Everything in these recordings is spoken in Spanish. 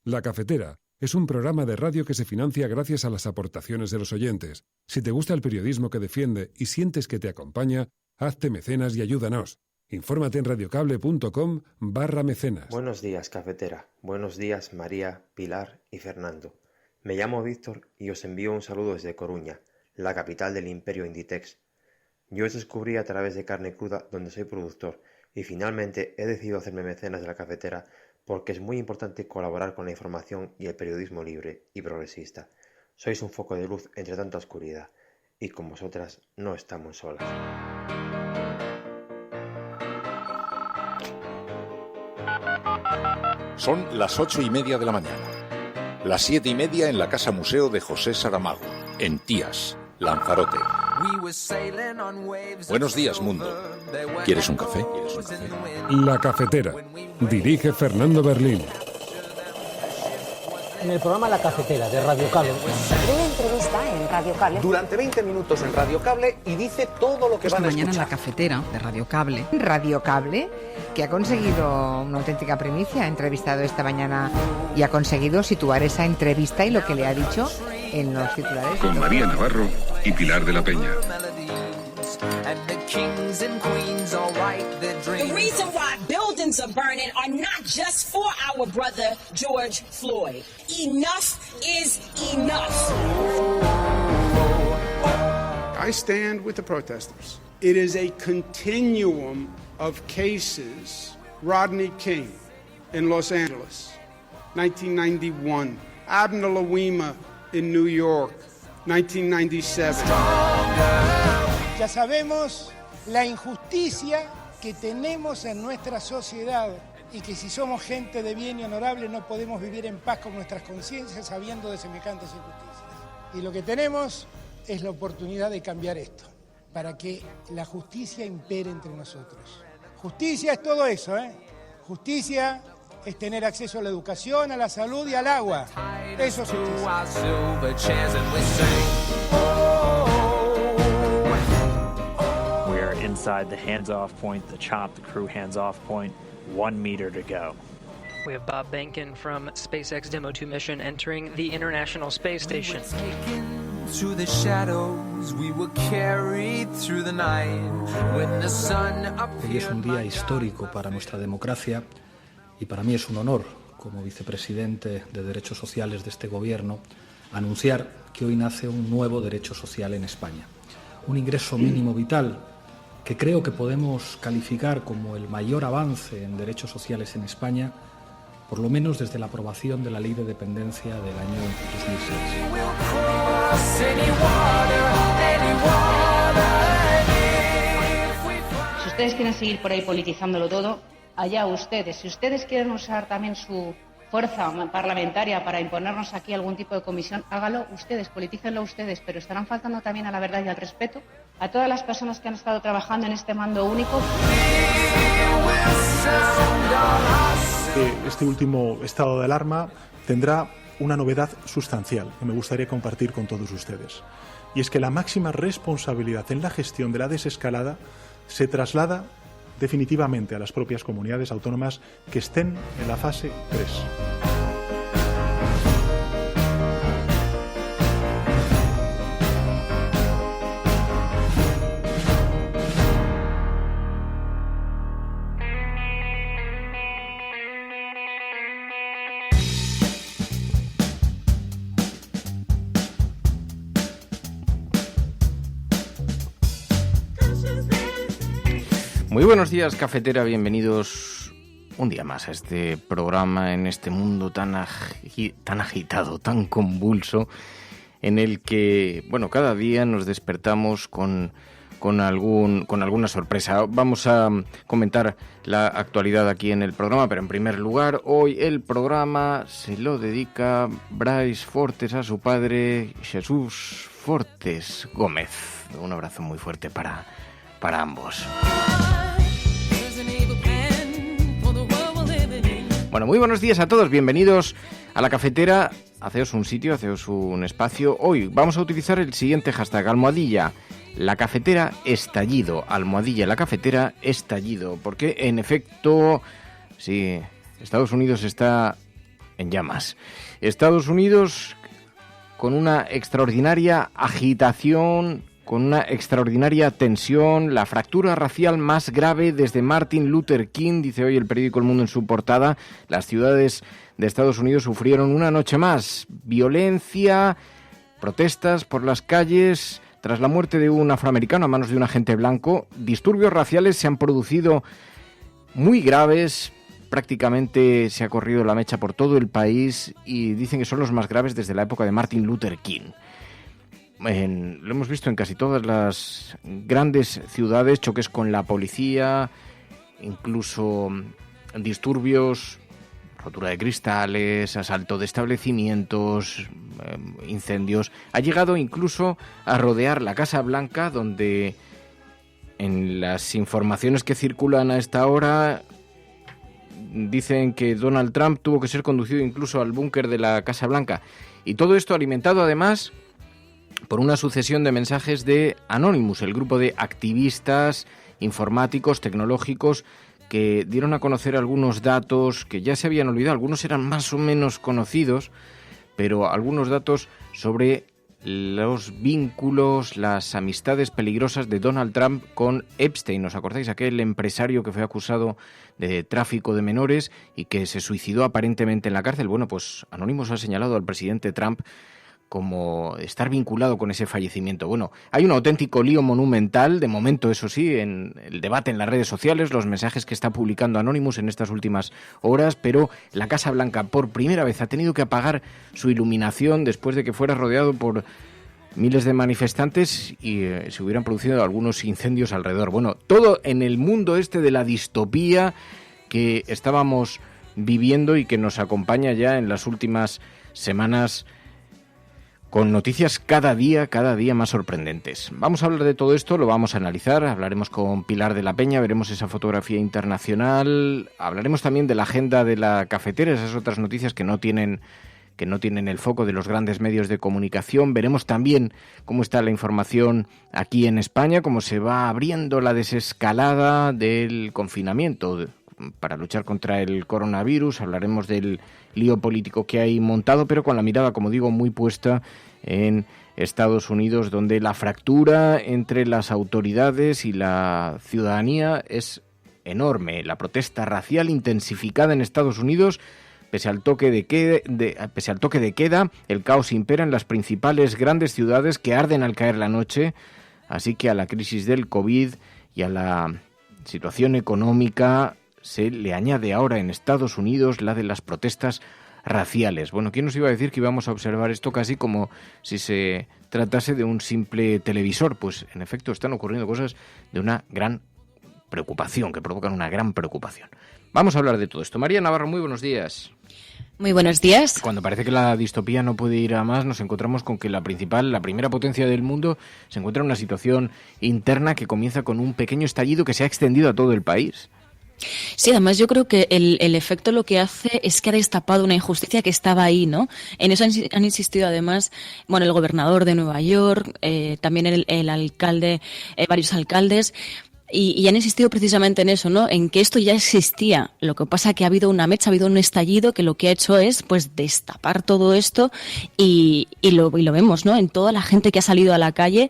La Cafetera es un programa de radio que se financia gracias a las aportaciones de los oyentes. Si te gusta el periodismo que defiende y sientes que te acompaña, hazte mecenas y ayúdanos. Infórmate en radiocable.com/mecenas. Buenos días, Cafetera. Buenos días, María, Pilar y Fernando. Me llamo Víctor y os envío un saludo desde Coruña, la capital del imperio Inditex. Yo os descubrí a través de Carne Cruda, donde soy productor, y finalmente he decidido hacerme mecenas de la Cafetera porque es muy importante colaborar con la información y el periodismo libre y progresista. Sois un foco de luz entre tanta oscuridad, y con vosotras no estamos solas. Son las 8:30 de la mañana. Las 7:30 en la Casa Museo de José Saramago, en Tías, Lanzarote. Buenos días, mundo. ¿Quieres un café? La Cafetera. Dirige Fernando Berlín. En el programa La Cafetera de Radio Cable. Una entrevista en Radio Cable. Durante 20 minutos en Radio Cable y dice todo lo que esta van a mañana escuchar. En La Cafetera de Radio Cable. Radio Cable, que ha conseguido una auténtica primicia, ha entrevistado esta mañana y ha conseguido situar esa entrevista y lo que le ha dicho en los titulares. Con María Navarro y Pilar de la Peña. The reason why buildings are burning are not just for our brother George Floyd. Enough is enough. I stand with the protesters. It is a continuum of cases. Rodney King in Los Angeles, 1991. Abner Louima in New York, 1997. Ya sabemos la injusticia que tenemos en nuestra sociedad y que si somos gente de bien y honorable no podemos vivir en paz con nuestras conciencias sabiendo de semejantes injusticias. Y lo que tenemos es la oportunidad de cambiar esto, para que la justicia impere entre nosotros. Justicia es todo eso, ¿eh? Justicia es tener acceso a la educación, a la salud y al agua. Eso es justicia. Inside the hands-off point, the CHOP, the crew hands-off point, 1 meter to go. We have Bob Behnken from SpaceX Demo 2 mission entering the International Space Station. Through the shadows, we were carried through the night when the sun appeared. Hoy es un día histórico para nuestra democracia y para mí es un honor, como vicepresidente de Derechos Sociales de este gobierno, anunciar que hoy nace un nuevo derecho social en España. Un ingreso mínimo vital que creo que podemos calificar como el mayor avance en derechos sociales en España, por lo menos desde la aprobación de la Ley de Dependencia del año 2006. Si ustedes quieren seguir por ahí politizándolo todo, allá ustedes. Si ustedes quieren usar también su fuerza parlamentaria para imponernos aquí algún tipo de comisión, hágalo ustedes, politícenlo ustedes, pero estarán faltando también a la verdad y al respeto a todas las personas que han estado trabajando en este mando único. Este último estado de alarma tendrá una novedad sustancial que me gustaría compartir con todos ustedes. Y es que la máxima responsabilidad en la gestión de la desescalada se traslada definitivamente a las propias comunidades autónomas que estén en la fase 3. Muy buenos días, Cafetera, bienvenidos un día más a este programa en este mundo tan agitado, tan convulso, en el que, bueno, cada día nos despertamos con alguna sorpresa. Vamos a comentar la actualidad aquí en el programa, pero en primer lugar, hoy el programa se lo dedica Brais Fortes a su padre, Jesús Fortes Gómez. Un abrazo muy fuerte para ambos. Bueno, muy buenos días a todos, bienvenidos a La Cafetera. Haceos un sitio, haceos un espacio. Hoy vamos a utilizar el siguiente hashtag, almohadilla La Cafetera estallido, almohadilla La Cafetera estallido, porque en efecto, sí, Estados Unidos está en llamas. Estados Unidos con una extraordinaria agitación, con una extraordinaria tensión, la fractura racial más grave desde Martin Luther King, dice hoy el periódico El Mundo en su portada. Las ciudades de Estados Unidos sufrieron una noche más violencia, protestas por las calles tras la muerte de un afroamericano a manos de un agente blanco. Disturbios raciales se han producido muy graves. Prácticamente se ha corrido la mecha por todo el país y dicen que son los más graves desde la época de Martin Luther King. Lo hemos visto en casi todas las grandes ciudades, choques con la policía, incluso disturbios, rotura de cristales, asalto de establecimientos, incendios. Ha llegado incluso a rodear la Casa Blanca, donde en las informaciones que circulan a esta hora dicen que Donald Trump tuvo que ser conducido incluso al búnker de la Casa Blanca. Y todo esto alimentado además por una sucesión de mensajes de Anonymous, el grupo de activistas informáticos, tecnológicos, que dieron a conocer algunos datos que ya se habían olvidado. Algunos eran más o menos conocidos, pero algunos datos sobre los vínculos, las amistades peligrosas de Donald Trump con Epstein. ¿Os acordáis? Aquel empresario que fue acusado de tráfico de menores y que se suicidó aparentemente en la cárcel. Bueno, pues Anonymous ha señalado al presidente Trump como estar vinculado con ese fallecimiento. Bueno, hay un auténtico lío monumental, de momento, eso sí, en el debate en las redes sociales, los mensajes que está publicando Anonymous en estas últimas horas, pero la Casa Blanca por primera vez ha tenido que apagar su iluminación después de que fuera rodeado por miles de manifestantes y se hubieran producido algunos incendios alrededor. Bueno, todo en el mundo este de la distopía que estábamos viviendo y que nos acompaña ya en las últimas semanas, con noticias cada día más sorprendentes. Vamos a hablar de todo esto, lo vamos a analizar, hablaremos con Pilar de la Peña, veremos esa fotografía internacional, hablaremos también de la agenda de la cafetera, esas otras noticias que no tienen el foco de los grandes medios de comunicación. Veremos también cómo está la información aquí en España, cómo se va abriendo la desescalada del confinamiento para luchar contra el coronavirus. Hablaremos del lío político que hay montado, pero con la mirada, como digo, muy puesta en Estados Unidos, donde la fractura entre las autoridades y la ciudadanía es enorme. La protesta racial intensificada en Estados Unidos, pese al toque de queda, el caos impera en las principales grandes ciudades que arden al caer la noche, así que a la crisis del COVID y a la situación económica se le añade ahora en Estados Unidos la de las protestas raciales. Bueno, ¿quién nos iba a decir que íbamos a observar esto casi como si se tratase de un simple televisor? Pues en efecto están ocurriendo cosas de una gran preocupación, que provocan una gran preocupación. Vamos a hablar de todo esto. María Navarro, muy buenos días. Muy buenos días. Cuando parece que la distopía no puede ir a más, nos encontramos con que la primera potencia del mundo se encuentra en una situación interna que comienza con un pequeño estallido que se ha extendido a todo el país. Sí, además yo creo que el efecto lo que hace es que ha destapado una injusticia que estaba ahí, ¿no? En eso han insistido además, bueno, el gobernador de Nueva York, también el alcalde, varios alcaldes, y han insistido precisamente en eso, ¿no? En que esto ya existía. Lo que pasa que ha habido una mecha, ha habido un estallido que lo que ha hecho es, pues, destapar todo esto y lo vemos, ¿no? En toda la gente que ha salido a la calle.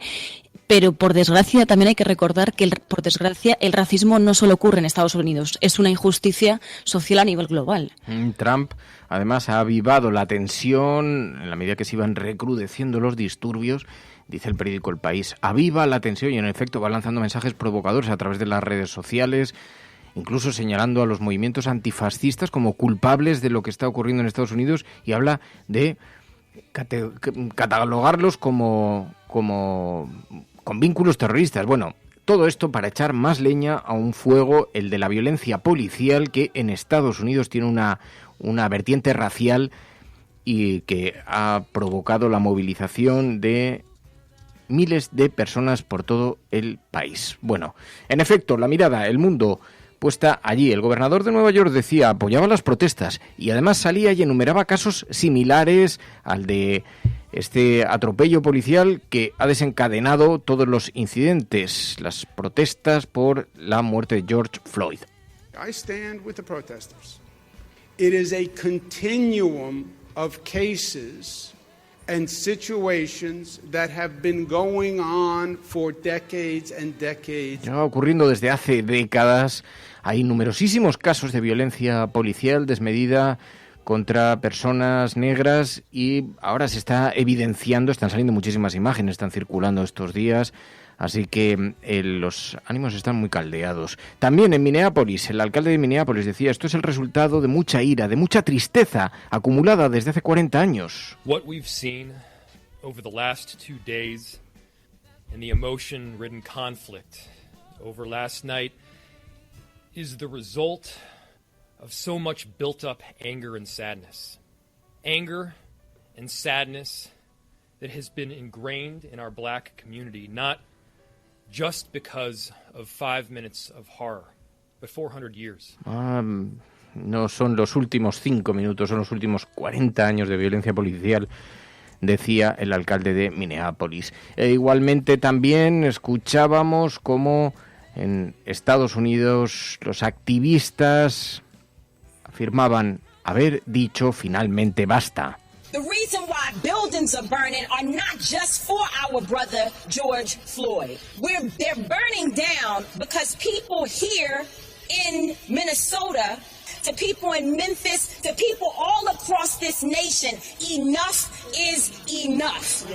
Pero, por desgracia, también hay que recordar que, por desgracia, el racismo no solo ocurre en Estados Unidos, es una injusticia social a nivel global. Trump, además, ha avivado la tensión en la medida que se iban recrudeciendo los disturbios. Dice el periódico El País, aviva la tensión y, en efecto, va lanzando mensajes provocadores a través de las redes sociales, incluso señalando a los movimientos antifascistas como culpables de lo que está ocurriendo en Estados Unidos, y habla de catalogarlos como con vínculos terroristas. Bueno, todo esto para echar más leña a un fuego, el de la violencia policial, que en Estados Unidos tiene una vertiente racial y que ha provocado la movilización de miles de personas por todo el país. Bueno, en efecto, la mirada, el mundo puesta allí. El gobernador de Nueva York decía, apoyaba las protestas y además salía y enumeraba casos similares al de este atropello policial que ha desencadenado todos los incidentes, las protestas por la muerte de George Floyd. I stand with the protesters. It is a continuum of cases and situations that have been going on for decades and decades. Lleva ocurriendo desde hace décadas. Hay numerosísimos casos de violencia policial desmedida contra personas negras y ahora se está evidenciando, están saliendo muchísimas imágenes, están circulando estos días, así que los ánimos están muy caldeados. También en Minneapolis, el alcalde de Minneapolis decía, esto es el resultado de mucha ira, de mucha tristeza acumulada desde hace 40 años. What we've seen over the last 2 days and the emotion-ridden conflict over last night is the result of so much built-up anger and sadness. Anger and sadness that has been ingrained in our black community, not just because of 5 minutes of horror, but 400 years. No son los últimos 5 minutos, son los últimos 40 años de violencia policial, decía el alcalde de Minneapolis. Igualmente también escuchábamos cómo en Estados Unidos los activistas afirmaban haber dicho finalmente basta. The reason why buildings are burning are not just for our brother George Floyd. They're burning down because people here in Minnesota, to people in Memphis, to people all across this nation, enough is enough.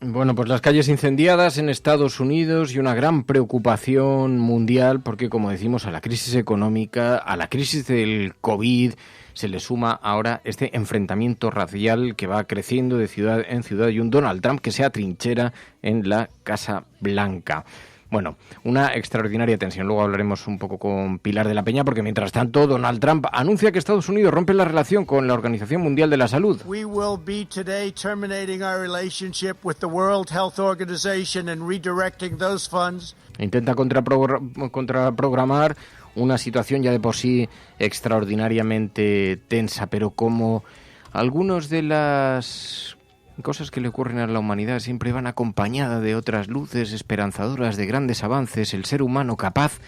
Bueno, pues las calles incendiadas en Estados Unidos y una gran preocupación mundial porque, como decimos, a la crisis económica, a la crisis del COVID, se le suma ahora este enfrentamiento racial que va creciendo de ciudad en ciudad y un Donald Trump que se atrinchera en la Casa Blanca. Bueno, una extraordinaria tensión. Luego hablaremos un poco con Pilar de la Peña, porque mientras tanto Donald Trump anuncia que Estados Unidos rompe la relación con la Organización Mundial de la Salud. We will be today terminating our relationship with the World Health Organization and redirecting those funds. Intenta contraprogramar una situación ya de por sí extraordinariamente tensa, pero como algunos de las cosas que le ocurren a la humanidad siempre van acompañadas de otras luces esperanzadoras, de grandes avances, el ser humano capaz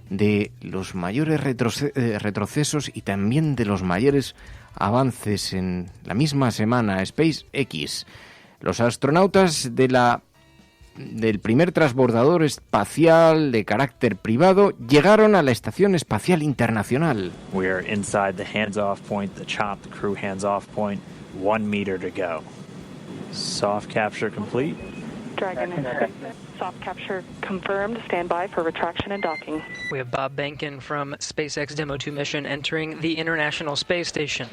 de los mayores retrocesos y también de los mayores avances. En la misma semana, SpaceX, los astronautas del primer transbordador espacial de carácter privado llegaron a la Estación Espacial Internacional. We are inside the hands-off point, the chop, the crew hands-off point, 1 meter to go. Soft capture complete. Dragon soft capture confirmed. Stand by for retraction and docking. We have Bob Behnken from SpaceX Demo 2 mission entering the International Space Station.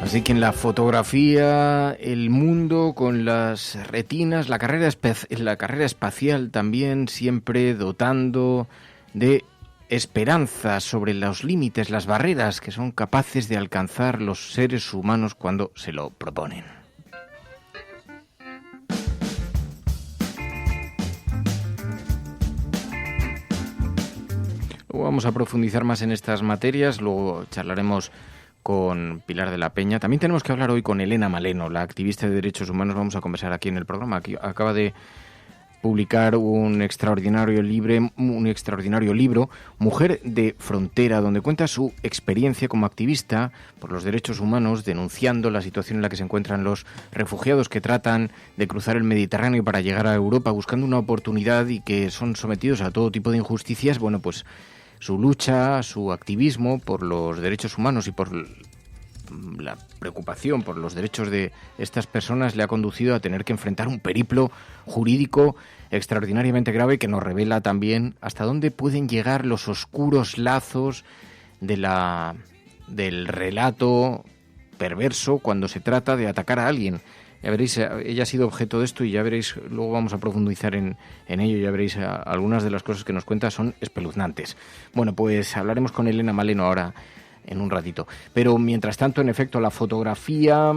Así que en la fotografía, el mundo con las retinas, la carrera espacial también siempre dotando de esperanza sobre los límites, las barreras que son capaces de alcanzar los seres humanos cuando se lo proponen. Luego vamos a profundizar más en estas materias, luego charlaremos con Pilar de la Peña. También tenemos que hablar hoy con Elena Maleno, la activista de derechos humanos. Vamos a conversar aquí en el programa. Aquí acaba de publicar un extraordinario libro, Mujer de Frontera, donde cuenta su experiencia como activista por los derechos humanos, denunciando la situación en la que se encuentran los refugiados que tratan de cruzar el Mediterráneo para llegar a Europa buscando una oportunidad y que son sometidos a todo tipo de injusticias. Bueno, pues su lucha, su activismo por los derechos humanos y por la preocupación por los derechos de estas personas le ha conducido a tener que enfrentar un periplo jurídico extraordinariamente grave que nos revela también hasta dónde pueden llegar los oscuros lazos del relato perverso cuando se trata de atacar a alguien. Ya veréis, ella ha sido objeto de esto y ya veréis, luego vamos a profundizar en ello, ya veréis, algunas de las cosas que nos cuenta son espeluznantes. Bueno, pues hablaremos con Elena Maleno ahora en un ratito. Pero mientras tanto, en efecto, la fotografía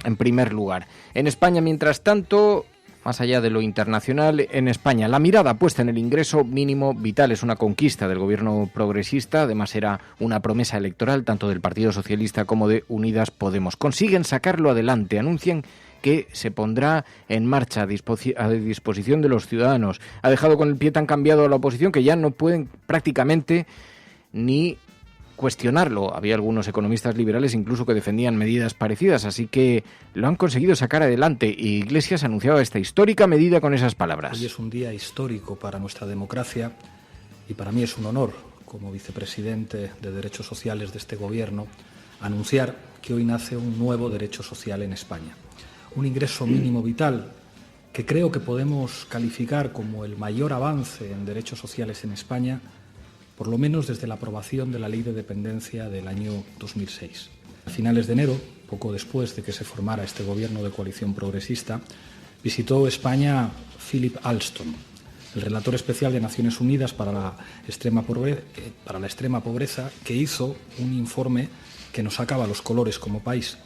en primer lugar. En España, mientras tanto, más allá de lo internacional, en España, la mirada puesta en el ingreso mínimo vital es una conquista del gobierno progresista. Además, era una promesa electoral tanto del Partido Socialista como de Unidas Podemos. Consiguen sacarlo adelante, anuncian que se pondrá en marcha a disposición de los ciudadanos. Ha dejado con el pie tan cambiado a la oposición que ya no pueden prácticamente ni cuestionarlo. Había algunos economistas liberales incluso que defendían medidas parecidas, así que lo han conseguido sacar adelante y Iglesias ha anunciado esta histórica medida con esas palabras. Hoy es un día histórico para nuestra democracia y para mí es un honor, como vicepresidente de Derechos Sociales de este Gobierno, anunciar que hoy nace un nuevo derecho social en España. Un ingreso mínimo vital que creo que podemos calificar como el mayor avance en derechos sociales en España, por lo menos desde la aprobación de la Ley de Dependencia del año 2006. A finales de enero, poco después de que se formara este gobierno de coalición progresista, visitó España Philip Alston, el relator especial de Naciones Unidas para la extrema pobreza, que hizo un informe que nos sacaba los colores como país.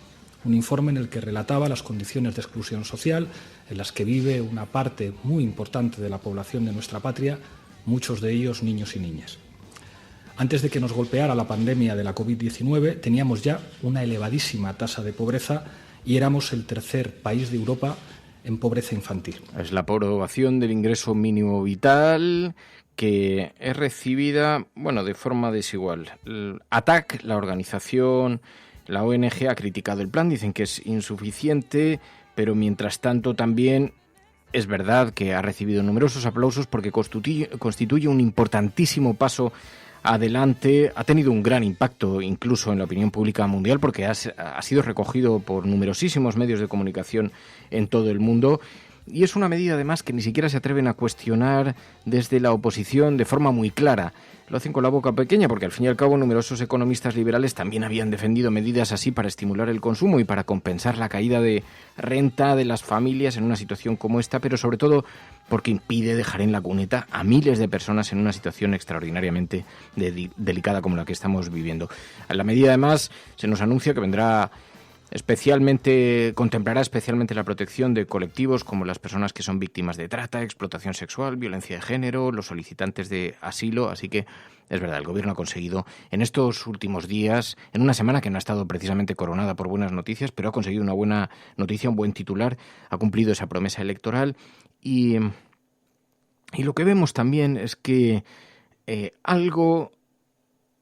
Un informe en el que relataba las condiciones de exclusión social en las que vive una parte muy importante de la población de nuestra patria, muchos de ellos niños y niñas. Antes de que nos golpeara la pandemia de la COVID-19, teníamos ya una elevadísima tasa de pobreza y éramos el tercer país de Europa en pobreza infantil. Es la aprobación del ingreso mínimo vital que es recibida, de forma desigual. ATAC, la organización, la ONG, ha criticado el plan, dicen que es insuficiente, pero mientras tanto también es verdad que ha recibido numerosos aplausos porque constituye un importantísimo paso adelante, ha tenido un gran impacto incluso en la opinión pública mundial porque ha sido recogido por numerosísimos medios de comunicación en todo el mundo y es una medida además que ni siquiera se atreven a cuestionar desde la oposición de forma muy clara. Lo hacen con la boca pequeña porque al fin y al cabo numerosos economistas liberales también habían defendido medidas así para estimular el consumo y para compensar la caída de renta de las familias en una situación como esta, pero sobre todo porque impide dejar en la cuneta a miles de personas en una situación extraordinariamente delicada como la que estamos viviendo. A la medida además se nos anuncia que contemplará especialmente la protección de colectivos como las personas que son víctimas de trata, explotación sexual, violencia de género, los solicitantes de asilo, así que es verdad, el Gobierno ha conseguido en estos últimos días, en una semana que no ha estado precisamente coronada por buenas noticias, pero ha conseguido una buena noticia, un buen titular, ha cumplido esa promesa electoral y lo que vemos también es que algo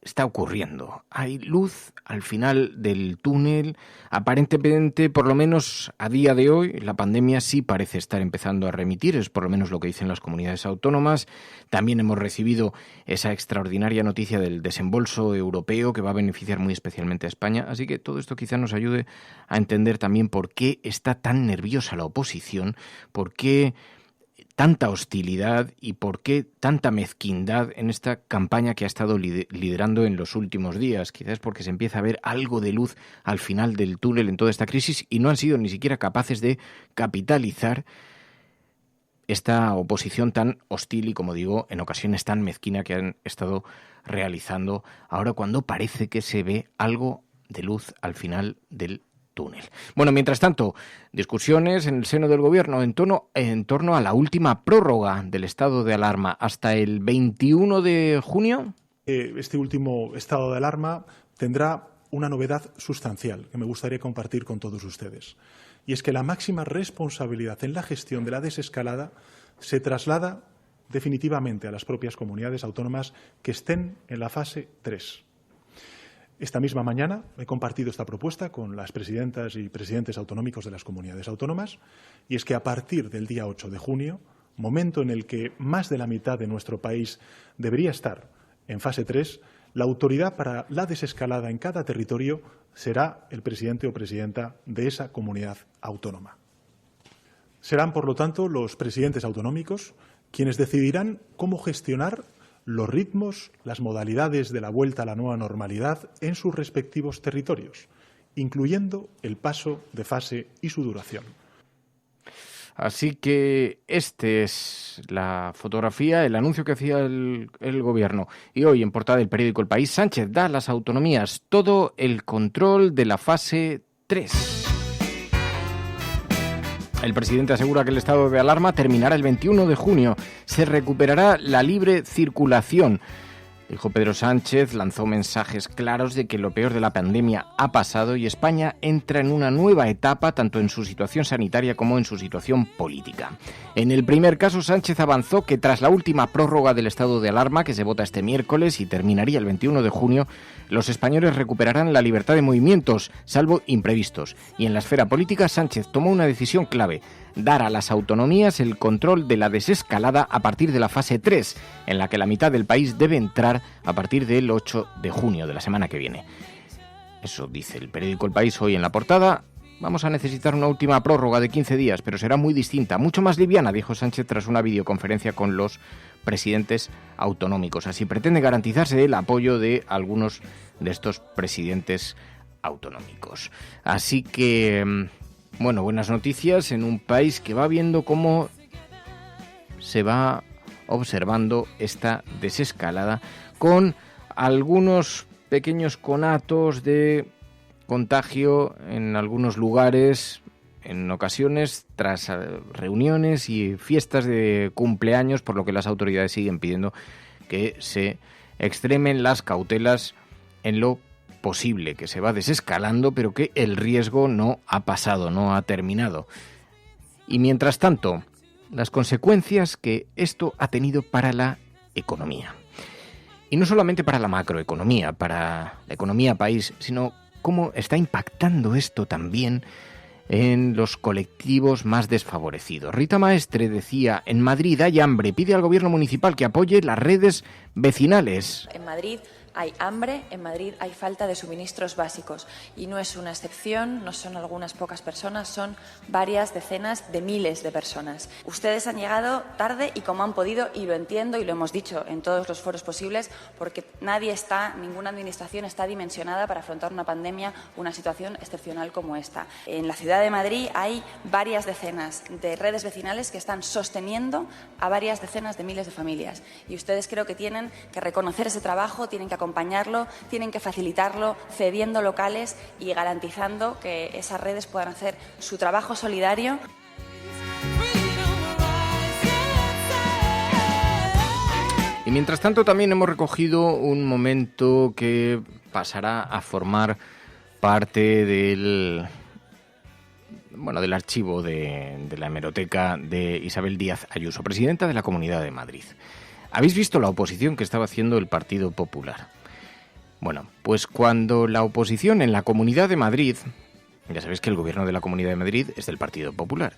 está ocurriendo. Hay luz al final del túnel. Aparentemente, por lo menos a día de hoy, la pandemia sí parece estar empezando a remitir, es por lo menos lo que dicen las comunidades autónomas. También hemos recibido esa extraordinaria noticia del desembolso europeo que va a beneficiar muy especialmente a España. Así que todo esto quizá nos ayude a entender también por qué está tan nerviosa la oposición, por qué tanta hostilidad y por qué tanta mezquindad en esta campaña que ha estado liderando en los últimos días. Quizás porque se empieza a ver algo de luz al final del túnel en toda esta crisis y no han sido ni siquiera capaces de capitalizar esta oposición tan hostil y, como digo, en ocasiones tan mezquina que han estado realizando ahora cuando parece que se ve algo de luz al final del túnel. Bueno, mientras tanto, discusiones en el seno del Gobierno en torno a la última prórroga del estado de alarma hasta el 21 de junio. Este último estado de alarma tendrá una novedad sustancial que me gustaría compartir con todos ustedes. Y es que la máxima responsabilidad en la gestión de la desescalada se traslada definitivamente a las propias comunidades autónomas que estén en la fase 3. Esta misma mañana he compartido esta propuesta con las presidentas y presidentes autonómicos de las comunidades autónomas y es que a partir del día 8 de junio, momento en el que más de la mitad de nuestro país debería estar en fase 3, la autoridad para la desescalada en cada territorio será el presidente o presidenta de esa comunidad autónoma. Serán, por lo tanto, los presidentes autonómicos quienes decidirán cómo gestionar los ritmos, las modalidades de la vuelta a la nueva normalidad en sus respectivos territorios, incluyendo el paso de fase y su duración. Así que esta es la fotografía, el anuncio que hacía el Gobierno. Y hoy, en portada del periódico El País, Sánchez da a las autonomías todo el control de la fase 3. El presidente asegura que el estado de alarma terminará el 21 de junio. Se recuperará la libre circulación. Dijo Pedro Sánchez, lanzó mensajes claros de que lo peor de la pandemia ha pasado y España entra en una nueva etapa tanto en su situación sanitaria como en su situación política. En el primer caso, Sánchez avanzó que tras la última prórroga del estado de alarma, que se vota este miércoles y terminaría el 21 de junio, los españoles recuperarán la libertad de movimientos, salvo imprevistos. Y en la esfera política, Sánchez tomó una decisión clave: dar a las autonomías el control de la desescalada a partir de la fase 3, en la que la mitad del país debe entrar a partir del 8 de junio de la semana que viene. Eso dice el periódico El País hoy en la portada. Vamos a necesitar una última prórroga de 15 días, pero será muy distinta, mucho más liviana, dijo Sánchez tras una videoconferencia con los presidentes autonómicos. Así pretende garantizarse el apoyo de algunos de estos presidentes autonómicos. Así que, bueno, buenas noticias en un país que va viendo cómo se va observando esta desescalada, con algunos pequeños conatos de contagio en algunos lugares, en ocasiones tras reuniones y fiestas de cumpleaños, por lo que las autoridades siguen pidiendo que se extremen las cautelas en lo posible, que se va desescalando, pero que el riesgo no ha pasado, no ha terminado. Y mientras tanto, las consecuencias que esto ha tenido para la economía. Y no solamente para la macroeconomía, para la economía país, sino cómo está impactando esto también en los colectivos más desfavorecidos. Rita Maestre decía: en Madrid hay hambre, pide al gobierno municipal que apoye las redes vecinales. En Madrid hay hambre, en Madrid hay falta de suministros básicos y no es una excepción, no son algunas pocas personas, son varias decenas de miles de personas. Ustedes han llegado tarde y como han podido, y lo entiendo y lo hemos dicho en todos los foros posibles, porque ninguna administración está dimensionada para afrontar una pandemia, una situación excepcional como esta. En la ciudad de Madrid hay varias decenas de redes vecinales que están sosteniendo a varias decenas de miles de familias y ustedes creo que tienen que reconocer ese trabajo, tienen que acompañarlo, tienen que facilitarlo, cediendo locales y garantizando que esas redes puedan hacer su trabajo solidario. Y mientras tanto también hemos recogido un momento que pasará a formar parte del archivo de la hemeroteca de Isabel Díaz Ayuso, presidenta de la Comunidad de Madrid. ¿Habéis visto la oposición que estaba haciendo el Partido Popular? Bueno, pues cuando la oposición en la Comunidad de Madrid, ya sabéis que el gobierno de la Comunidad de Madrid es del Partido Popular,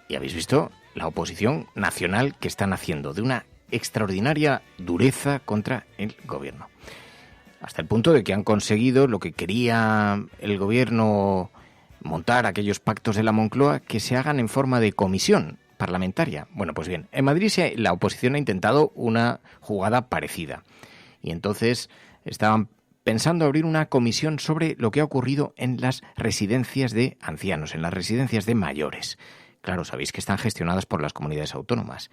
y habéis visto la oposición nacional que están haciendo de una extraordinaria dureza contra el gobierno, hasta el punto de que han conseguido lo que quería el gobierno, montar aquellos pactos de la Moncloa, que se hagan en forma de comisión parlamentaria. Bueno, pues bien, en Madrid la oposición ha intentado una jugada parecida y entonces estaban pensando abrir una comisión sobre lo que ha ocurrido en las residencias de ancianos, en las residencias de mayores. Claro, sabéis que están gestionadas por las comunidades autónomas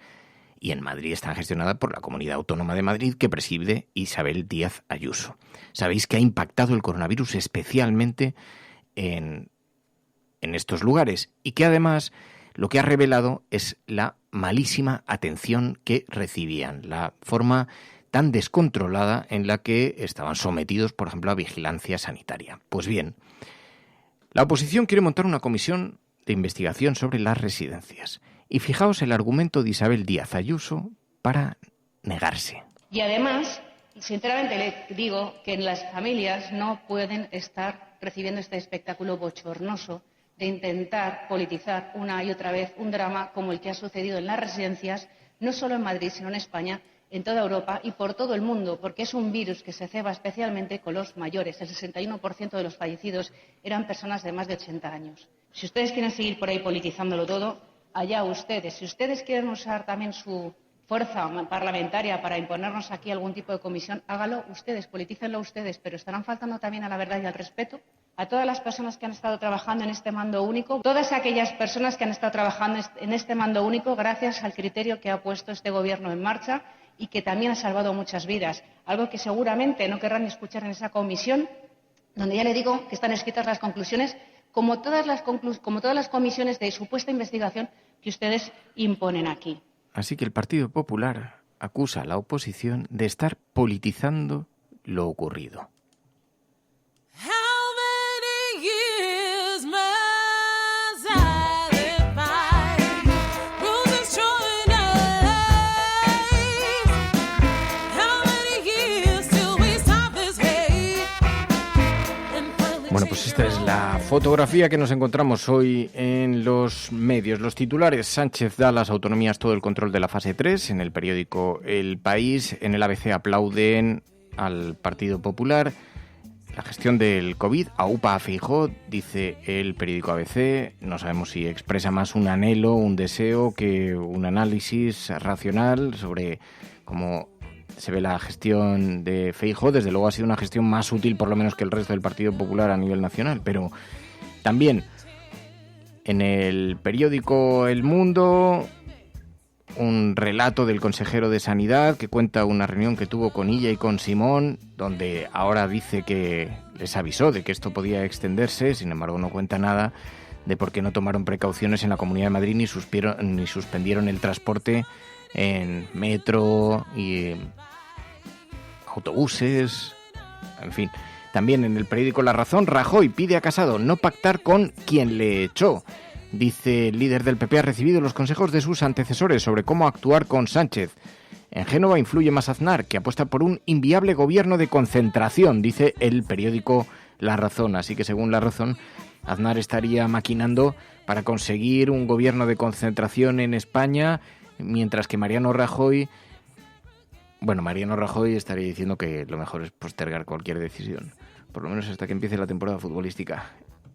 y en Madrid están gestionadas por la Comunidad Autónoma de Madrid, que preside Isabel Díaz Ayuso. Sabéis que ha impactado el coronavirus especialmente en estos lugares y que además lo que ha revelado es la malísima atención que recibían, la forma tan descontrolada en la que estaban sometidos, por ejemplo, a vigilancia sanitaria. Pues bien, la oposición quiere montar una comisión de investigación sobre las residencias. Y fijaos el argumento de Isabel Díaz Ayuso para negarse. Y además, sinceramente le digo que las familias no pueden estar recibiendo este espectáculo bochornoso de intentar politizar una y otra vez un drama como el que ha sucedido en las residencias, no solo en Madrid, sino en España, en toda Europa y por todo el mundo, porque es un virus que se ceba especialmente con los mayores. El 61% de los fallecidos eran personas de más de 80 años. Si ustedes quieren seguir por ahí politizándolo todo, allá ustedes. Si ustedes quieren usar también su fuerza parlamentaria para imponernos aquí algún tipo de comisión, hágalo ustedes, politícenlo ustedes, pero estarán faltando también a la verdad y al respeto a todas las personas que han estado trabajando en este mando único, todas aquellas personas que han estado trabajando en este mando único gracias al criterio que ha puesto este gobierno en marcha y que también ha salvado muchas vidas, algo que seguramente no querrán escuchar en esa comisión, donde ya le digo que están escritas las conclusiones, como todas las comisiones de supuesta investigación que ustedes imponen aquí. Así que el Partido Popular acusa a la oposición de estar politizando lo ocurrido. Bueno, pues esta es la fotografía que nos encontramos hoy en los medios. Los titulares: Sánchez da a las autonomías todo el control de la fase 3. En el periódico El País, en el ABC aplauden al Partido Popular. La gestión del COVID aupa a Feijóo, dice el periódico ABC. No sabemos si expresa más un anhelo, un deseo, que un análisis racional sobre cómo se ve la gestión de Feijóo. Desde luego ha sido una gestión más útil, por lo menos, que el resto del Partido Popular a nivel nacional. Pero también en el periódico El Mundo, un relato del consejero de Sanidad que cuenta una reunión que tuvo con Illa y con Simón, donde ahora dice que les avisó de que esto podía extenderse. Sin embargo, no cuenta nada de por qué no tomaron precauciones en la Comunidad de Madrid ni suspendieron el transporte en metro y autobuses, en fin. También en el periódico La Razón, Rajoy pide a Casado no pactar con quien le echó. Dice el líder del PP ha recibido los consejos de sus antecesores sobre cómo actuar con Sánchez. En Génova influye más Aznar, que apuesta por un inviable gobierno de concentración, dice el periódico La Razón. Así que, según La Razón, Aznar estaría maquinando para conseguir un gobierno de concentración en España, mientras que Mariano Rajoy estaría diciendo que lo mejor es postergar cualquier decisión, por lo menos hasta que empiece la temporada futbolística.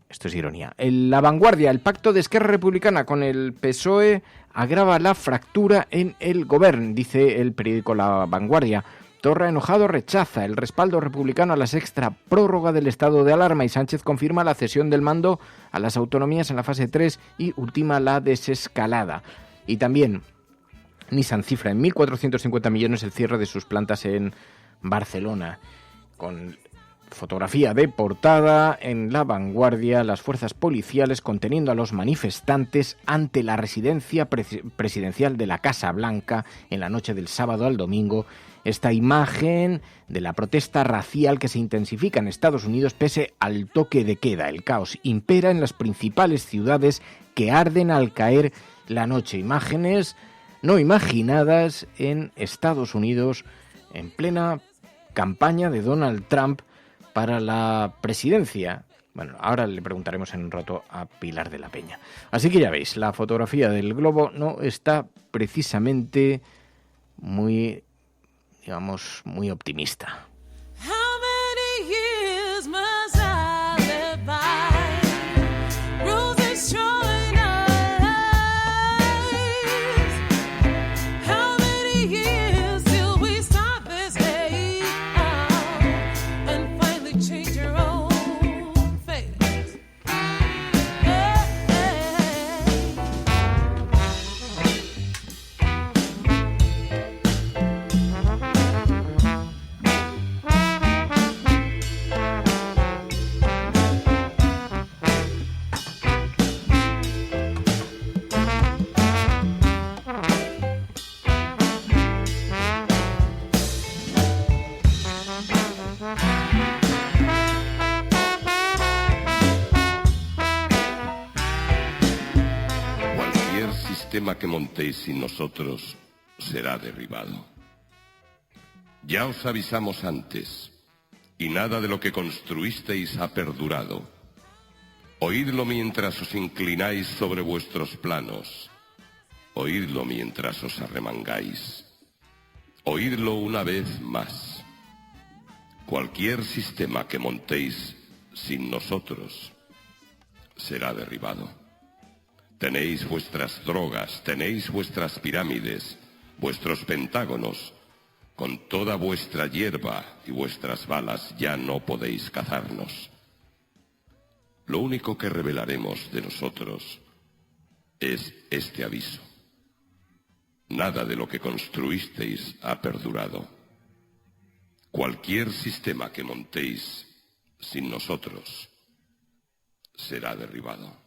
Esto es ironía. La Vanguardia, el pacto de Esquerra Republicana con el PSOE agrava la fractura en el Govern, dice el periódico La Vanguardia. Torra, enojado, rechaza el respaldo republicano a la sexta prórroga del estado de alarma y Sánchez confirma la cesión del mando a las autonomías en la fase 3 y ultima la desescalada. Y también Nissan cifra en 1.450 millones el cierre de sus plantas en Barcelona. Con fotografía de portada en La Vanguardia, las fuerzas policiales conteniendo a los manifestantes ante la residencia presidencial de la Casa Blanca en la noche del sábado al domingo. Esta imagen de la protesta racial que se intensifica en Estados Unidos pese al toque de queda. El caos impera en las principales ciudades que arden al caer la noche. Imágenes no imaginadas en Estados Unidos en plena campaña de Donald Trump para la presidencia. Bueno, ahora le preguntaremos en un rato a Pilar de la Peña. Así que ya veis, la fotografía del globo no está precisamente muy optimista. Que montéis sin nosotros será derribado. Ya os avisamos antes, y nada de lo que construisteis ha perdurado. Oídlo mientras os inclináis sobre vuestros planos. Oídlo mientras os arremangáis. Oídlo una vez más. Cualquier sistema que montéis sin nosotros será derribado. Tenéis vuestras drogas, tenéis vuestras pirámides, vuestros pentágonos. Con toda vuestra hierba y vuestras balas ya no podéis cazarnos. Lo único que revelaremos de nosotros es este aviso. Nada de lo que construisteis ha perdurado. Cualquier sistema que montéis sin nosotros será derribado.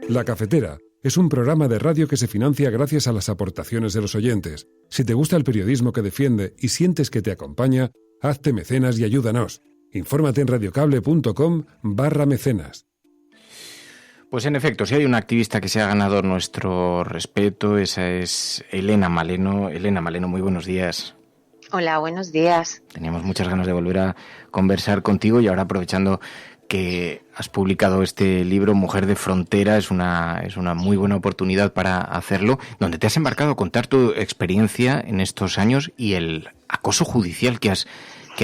La Cafetera es un programa de radio que se financia gracias a las aportaciones de los oyentes. Si te gusta el periodismo que defiende y sientes que te acompaña, hazte mecenas y ayúdanos. Infórmate en radiocable.com/mecenas. Pues en efecto, si hay una activista que se ha ganado nuestro respeto, esa es Elena Maleno. Elena Maleno, muy buenos días. Hola, buenos días. Teníamos muchas ganas de volver a conversar contigo y ahora, aprovechando que has publicado este libro, Mujer de Frontera, es una muy buena oportunidad para hacerlo, donde te has embarcado a contar tu experiencia en estos años y el acoso judicial que has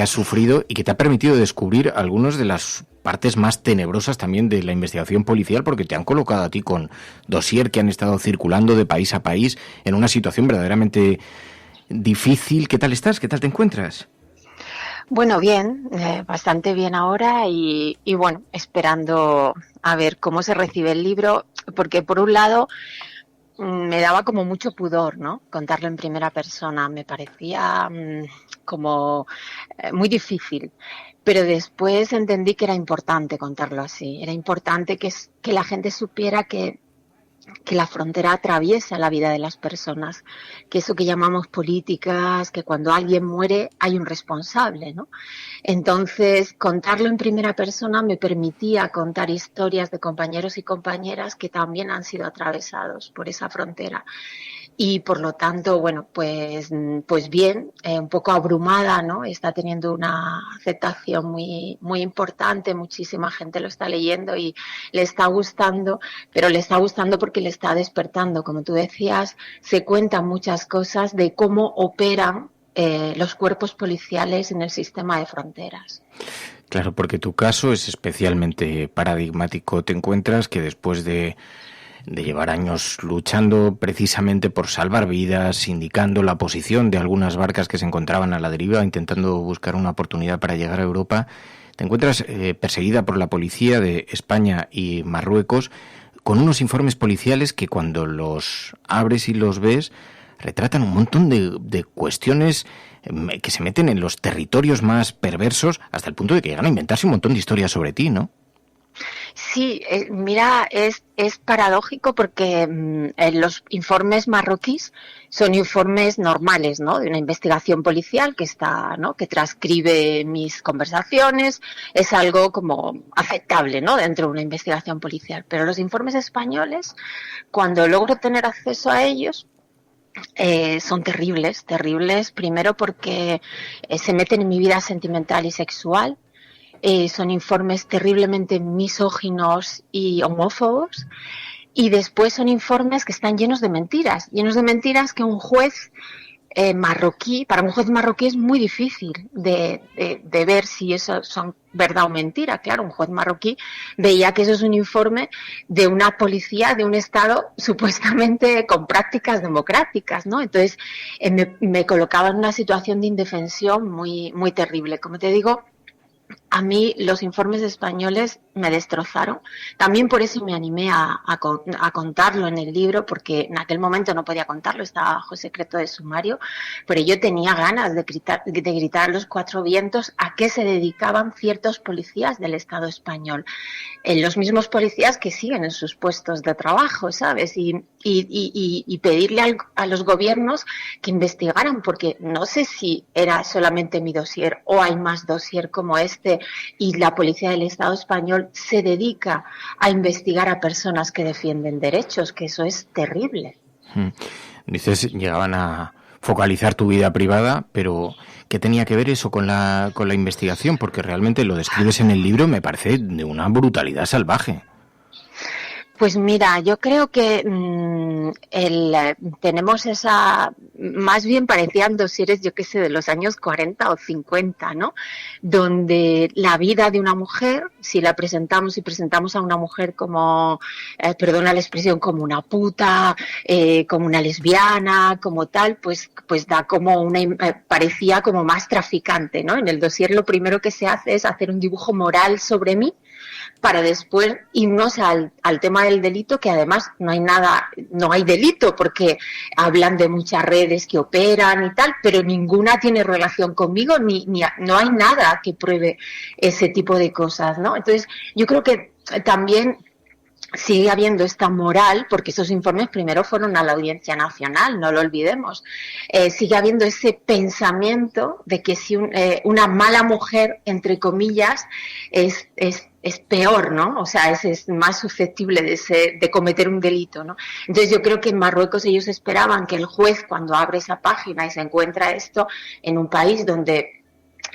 sufrido y que te ha permitido descubrir algunas de las partes más tenebrosas también de la investigación policial, porque te han colocado a ti con dossier que han estado circulando de país a país en una situación verdaderamente difícil. ¿Qué tal estás? ¿Qué tal te encuentras? Bueno, bien, bastante bien ahora y bueno, esperando a ver cómo se recibe el libro, porque por un lado me daba como mucho pudor, ¿no? Contarlo en primera persona, me parecía como muy difícil. Pero después entendí que era importante contarlo así, era importante que la gente supiera que la frontera atraviesa la vida de las personas, que eso que llamamos políticas, que cuando alguien muere hay un responsable, ¿no? Entonces, contarlo en primera persona me permitía contar historias de compañeros y compañeras que también han sido atravesados por esa frontera. Y por lo tanto, bueno, pues bien, un poco abrumada, ¿no? Está teniendo una aceptación muy, muy importante, muchísima gente lo está leyendo y le está gustando, pero le está gustando porque le está despertando. Como tú decías, se cuentan muchas cosas de cómo operan los cuerpos policiales en el sistema de fronteras. Claro, porque tu caso es especialmente paradigmático. Te encuentras que después de llevar años luchando precisamente por salvar vidas, indicando la posición de algunas barcas que se encontraban a la deriva, intentando buscar una oportunidad para llegar a Europa, te encuentras perseguida por la policía de España y Marruecos con unos informes policiales que cuando los abres y los ves retratan un montón de cuestiones que se meten en los territorios más perversos hasta el punto de que llegan a inventarse un montón de historias sobre ti, ¿no? Sí, mira, es paradójico porque los informes marroquíes son informes normales, ¿no? De una investigación policial que está, ¿no? Que transcribe mis conversaciones, es algo como aceptable, ¿no? Dentro de una investigación policial. Pero los informes españoles, cuando logro tener acceso a ellos, son terribles. Primero porque se meten en mi vida sentimental y sexual. Son informes terriblemente misóginos y homófobos, y después son informes que están llenos de mentiras que un juez marroquí, para un juez marroquí es muy difícil de ver si eso son verdad o mentira. Claro, un juez marroquí veía que eso es un informe de una policía de un estado supuestamente con prácticas democráticas, ¿no? Entonces me colocaba en una situación de indefensión muy, muy terrible. Como te digo, a mí los informes españoles me destrozaron. También por eso me animé a contarlo en el libro, porque en aquel momento no podía contarlo, estaba bajo secreto de sumario, pero yo tenía ganas de gritar a los cuatro vientos a qué se dedicaban ciertos policías del Estado español. Los mismos policías que siguen en sus puestos de trabajo, ¿sabes? Y pedirle a los gobiernos que investigaran, porque no sé si era solamente mi dossier o hay más dossier como este, y la policía del Estado español se dedica a investigar a personas que defienden derechos, que eso es terrible. Dices, llegaban a focalizar tu vida privada, pero ¿qué tenía que ver eso con la investigación? Porque realmente lo describes en el libro, me parece de una brutalidad salvaje. Pues mira, yo creo que tenemos esa, más bien parecían dosieres, yo qué sé, de los años 40 o 50, ¿no? Donde la vida de una mujer, si presentamos a una mujer como, perdona la expresión, como una puta, como una lesbiana, como tal, pues da como parecía como más traficante, ¿no? En el dossier lo primero que se hace es hacer un dibujo moral sobre mí, para después irnos al tema del delito, que además no hay delito, porque hablan de muchas redes que operan y tal, pero ninguna tiene relación conmigo, no hay nada que pruebe ese tipo de cosas, ¿no? Entonces, yo creo que también sigue habiendo esta moral, porque esos informes primero fueron a la Audiencia Nacional, no lo olvidemos, sigue habiendo ese pensamiento de que si una mala mujer, entre comillas, es peor, ¿no? O sea, es más susceptible de cometer un delito, ¿no? Entonces yo creo que en Marruecos ellos esperaban que el juez, cuando abre esa página y se encuentra esto en un país donde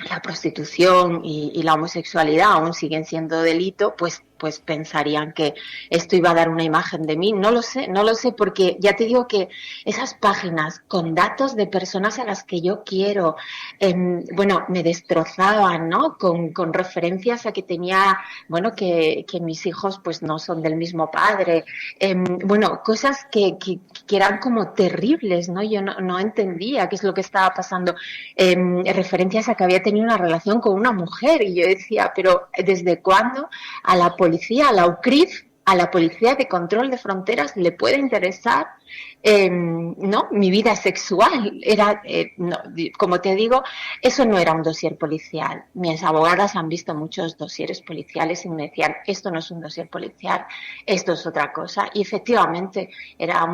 la prostitución y la homosexualidad aún siguen siendo delito, pues pensarían que esto iba a dar una imagen de mí. No lo sé, porque ya te digo que esas páginas con datos de personas a las que yo quiero, me destrozaban, ¿no? Con referencias a que tenía, que mis hijos pues no son del mismo padre, cosas que eran como terribles, ¿no? Yo no entendía qué es lo que estaba pasando, referencias a que había tenido una relación con una mujer, y yo decía, pero ¿desde cuándo a la policía, a la UCRIF, a la Policía de Control de Fronteras le puede interesar mi vida sexual? Como te digo, eso no era un dossier policial. Mis abogadas han visto muchos dosieres policiales y me decían, esto no es un dossier policial, esto es otra cosa. Y efectivamente era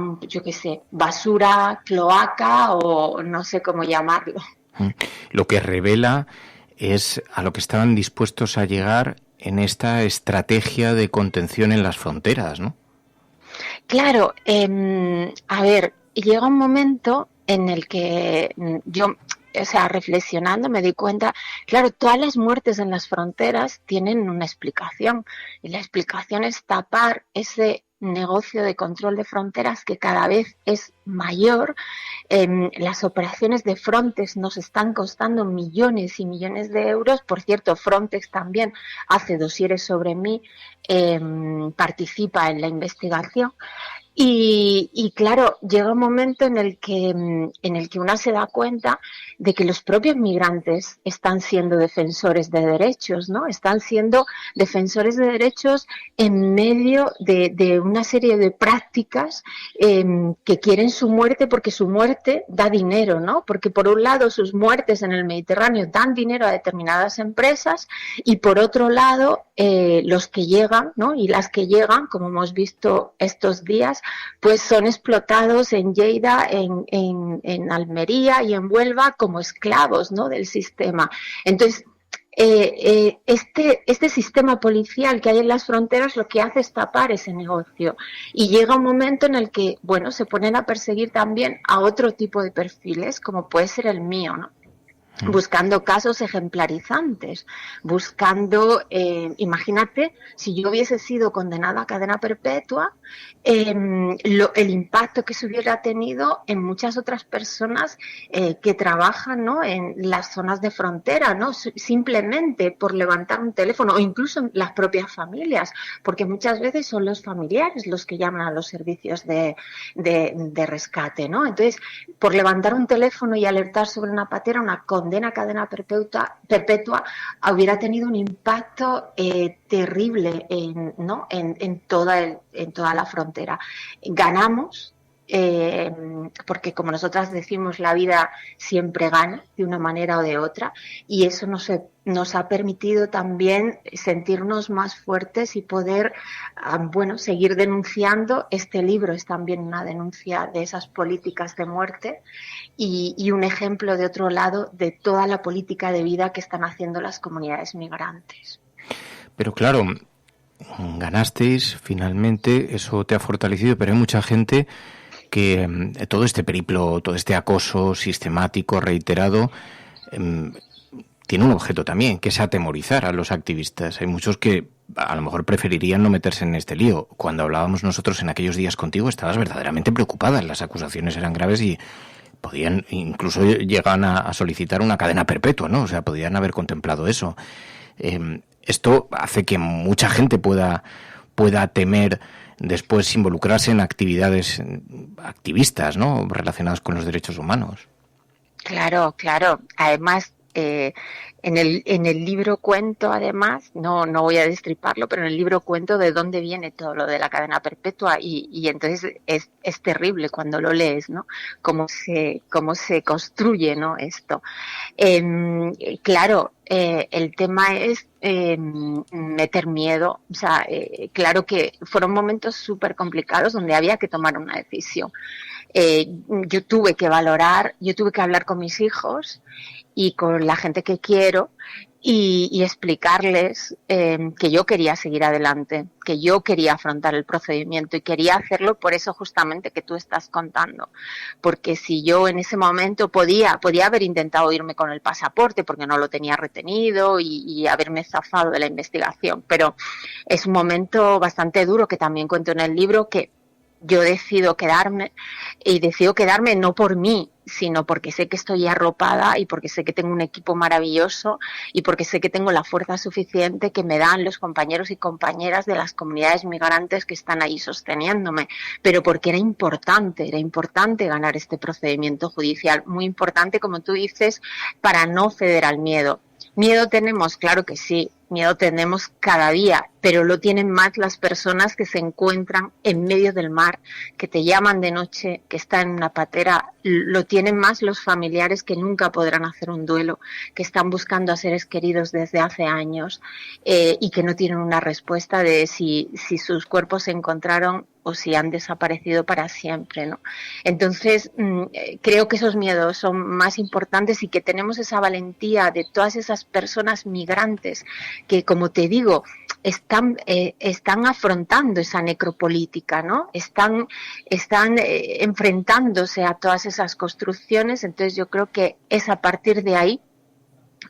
basura, cloaca o no sé cómo llamarlo. Lo que revela es a lo que estaban dispuestos a llegar en esta estrategia de contención en las fronteras, ¿no? Claro, llega un momento en el que yo, reflexionando me di cuenta, claro, todas las muertes en las fronteras tienen una explicación, y la explicación es tapar ese negocio de control de fronteras que cada vez es mayor. Las operaciones de Frontex nos están costando millones y millones de euros. Por cierto, Frontex también hace dosieres sobre mí, participa en la investigación. Y claro, llega un momento en el que una se da cuenta de que los propios migrantes están siendo defensores de derechos, ¿no? Están siendo defensores de derechos en medio de una serie de prácticas que quieren su muerte, porque su muerte da dinero, ¿no? Porque por un lado sus muertes en el Mediterráneo dan dinero a determinadas empresas, y por otro lado los que llegan, ¿no? Y las que llegan, como hemos visto estos días, pues son explotados en Lleida, en Almería y en Huelva como esclavos, ¿no? Del sistema. Entonces, este sistema policial que hay en las fronteras lo que hace es tapar ese negocio, y llega un momento en el que, se ponen a perseguir también a otro tipo de perfiles, como puede ser el mío, ¿no? Buscando casos ejemplarizantes, buscando, imagínate, si yo hubiese sido condenada a cadena perpetua, el impacto que se hubiera tenido en muchas otras personas que trabajan, ¿no? En las zonas de frontera, ¿no? Simplemente por levantar un teléfono, o incluso en las propias familias, porque muchas veces son los familiares los que llaman a los servicios de rescate, ¿no? Entonces, por levantar un teléfono y alertar sobre una patera, una condena a cadena perpetua hubiera tenido un impacto terrible en toda la frontera. Ganamos, porque como nosotras decimos, la vida siempre gana de una manera o de otra, y eso nos ha permitido también sentirnos más fuertes y poder seguir denunciando. Este libro es también una denuncia de esas políticas de muerte y un ejemplo, de otro lado, de toda la política de vida que están haciendo las comunidades migrantes. Pero claro, ganasteis finalmente, eso te ha fortalecido, pero hay mucha gente que todo este periplo, todo este acoso sistemático, reiterado, tiene un objeto también, que es atemorizar a los activistas. Hay muchos que a lo mejor preferirían no meterse en este lío. Cuando hablábamos nosotros en aquellos días contigo, estabas verdaderamente preocupada. Las acusaciones eran graves y podían, incluso llegan a solicitar una cadena perpetua, ¿no? O sea, podían haber contemplado eso. Esto hace que mucha gente pueda temer después involucrarse en actividades activistas, ¿no? Relacionadas con los derechos humanos. Claro. Además, En el libro cuento, además, no voy a destriparlo, pero en el libro cuento de dónde viene todo lo de la cadena perpetua y entonces es terrible cuando lo lees, ¿no? Cómo se construye, ¿no? Esto. Claro, el tema es meter miedo. O sea, claro que fueron momentos súper complicados donde había que tomar una decisión. Yo tuve que hablar con mis hijos y con la gente que quiero y explicarles que yo quería seguir adelante, que yo quería afrontar el procedimiento y quería hacerlo por eso justamente que tú estás contando. Porque si yo en ese momento podía haber intentado irme con el pasaporte porque no lo tenía retenido y haberme zafado de la investigación, pero es un momento bastante duro que también cuento en el libro, que yo decido quedarme no por mí, sino porque sé que estoy arropada y porque sé que tengo un equipo maravilloso y porque sé que tengo la fuerza suficiente que me dan los compañeros y compañeras de las comunidades migrantes que están ahí sosteniéndome, pero porque era importante ganar este procedimiento judicial, muy importante, como tú dices, para no ceder al miedo. Miedo tenemos, claro que sí, miedo tenemos cada día, pero lo tienen más las personas que se encuentran en medio del mar, que te llaman de noche, que están en una patera, lo tienen más los familiares que nunca podrán hacer un duelo, que están buscando a seres queridos desde hace años y que no tienen una respuesta de si sus cuerpos se encontraron o si han desaparecido para siempre, ¿no? Entonces, creo que esos miedos son más importantes y que tenemos esa valentía de todas esas personas migrantes que, como te digo, están afrontando esa necropolítica, ¿no? Están enfrentándose a todas esas construcciones. Entonces, yo creo que es a partir de ahí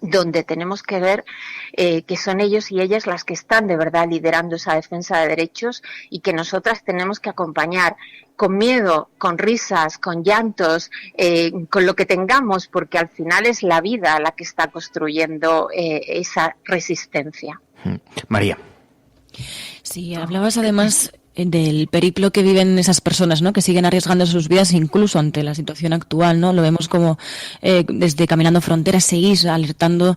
donde tenemos que ver que son ellos y ellas las que están de verdad liderando esa defensa de derechos y que nosotras tenemos que acompañar con miedo, con risas, con llantos, con lo que tengamos, porque al final es la vida la que está construyendo esa resistencia. María. Sí, hablabas además del periplo que viven esas personas, ¿no? Que siguen arriesgando sus vidas incluso ante la situación actual, ¿no? Lo vemos como desde Caminando Fronteras seguís alertando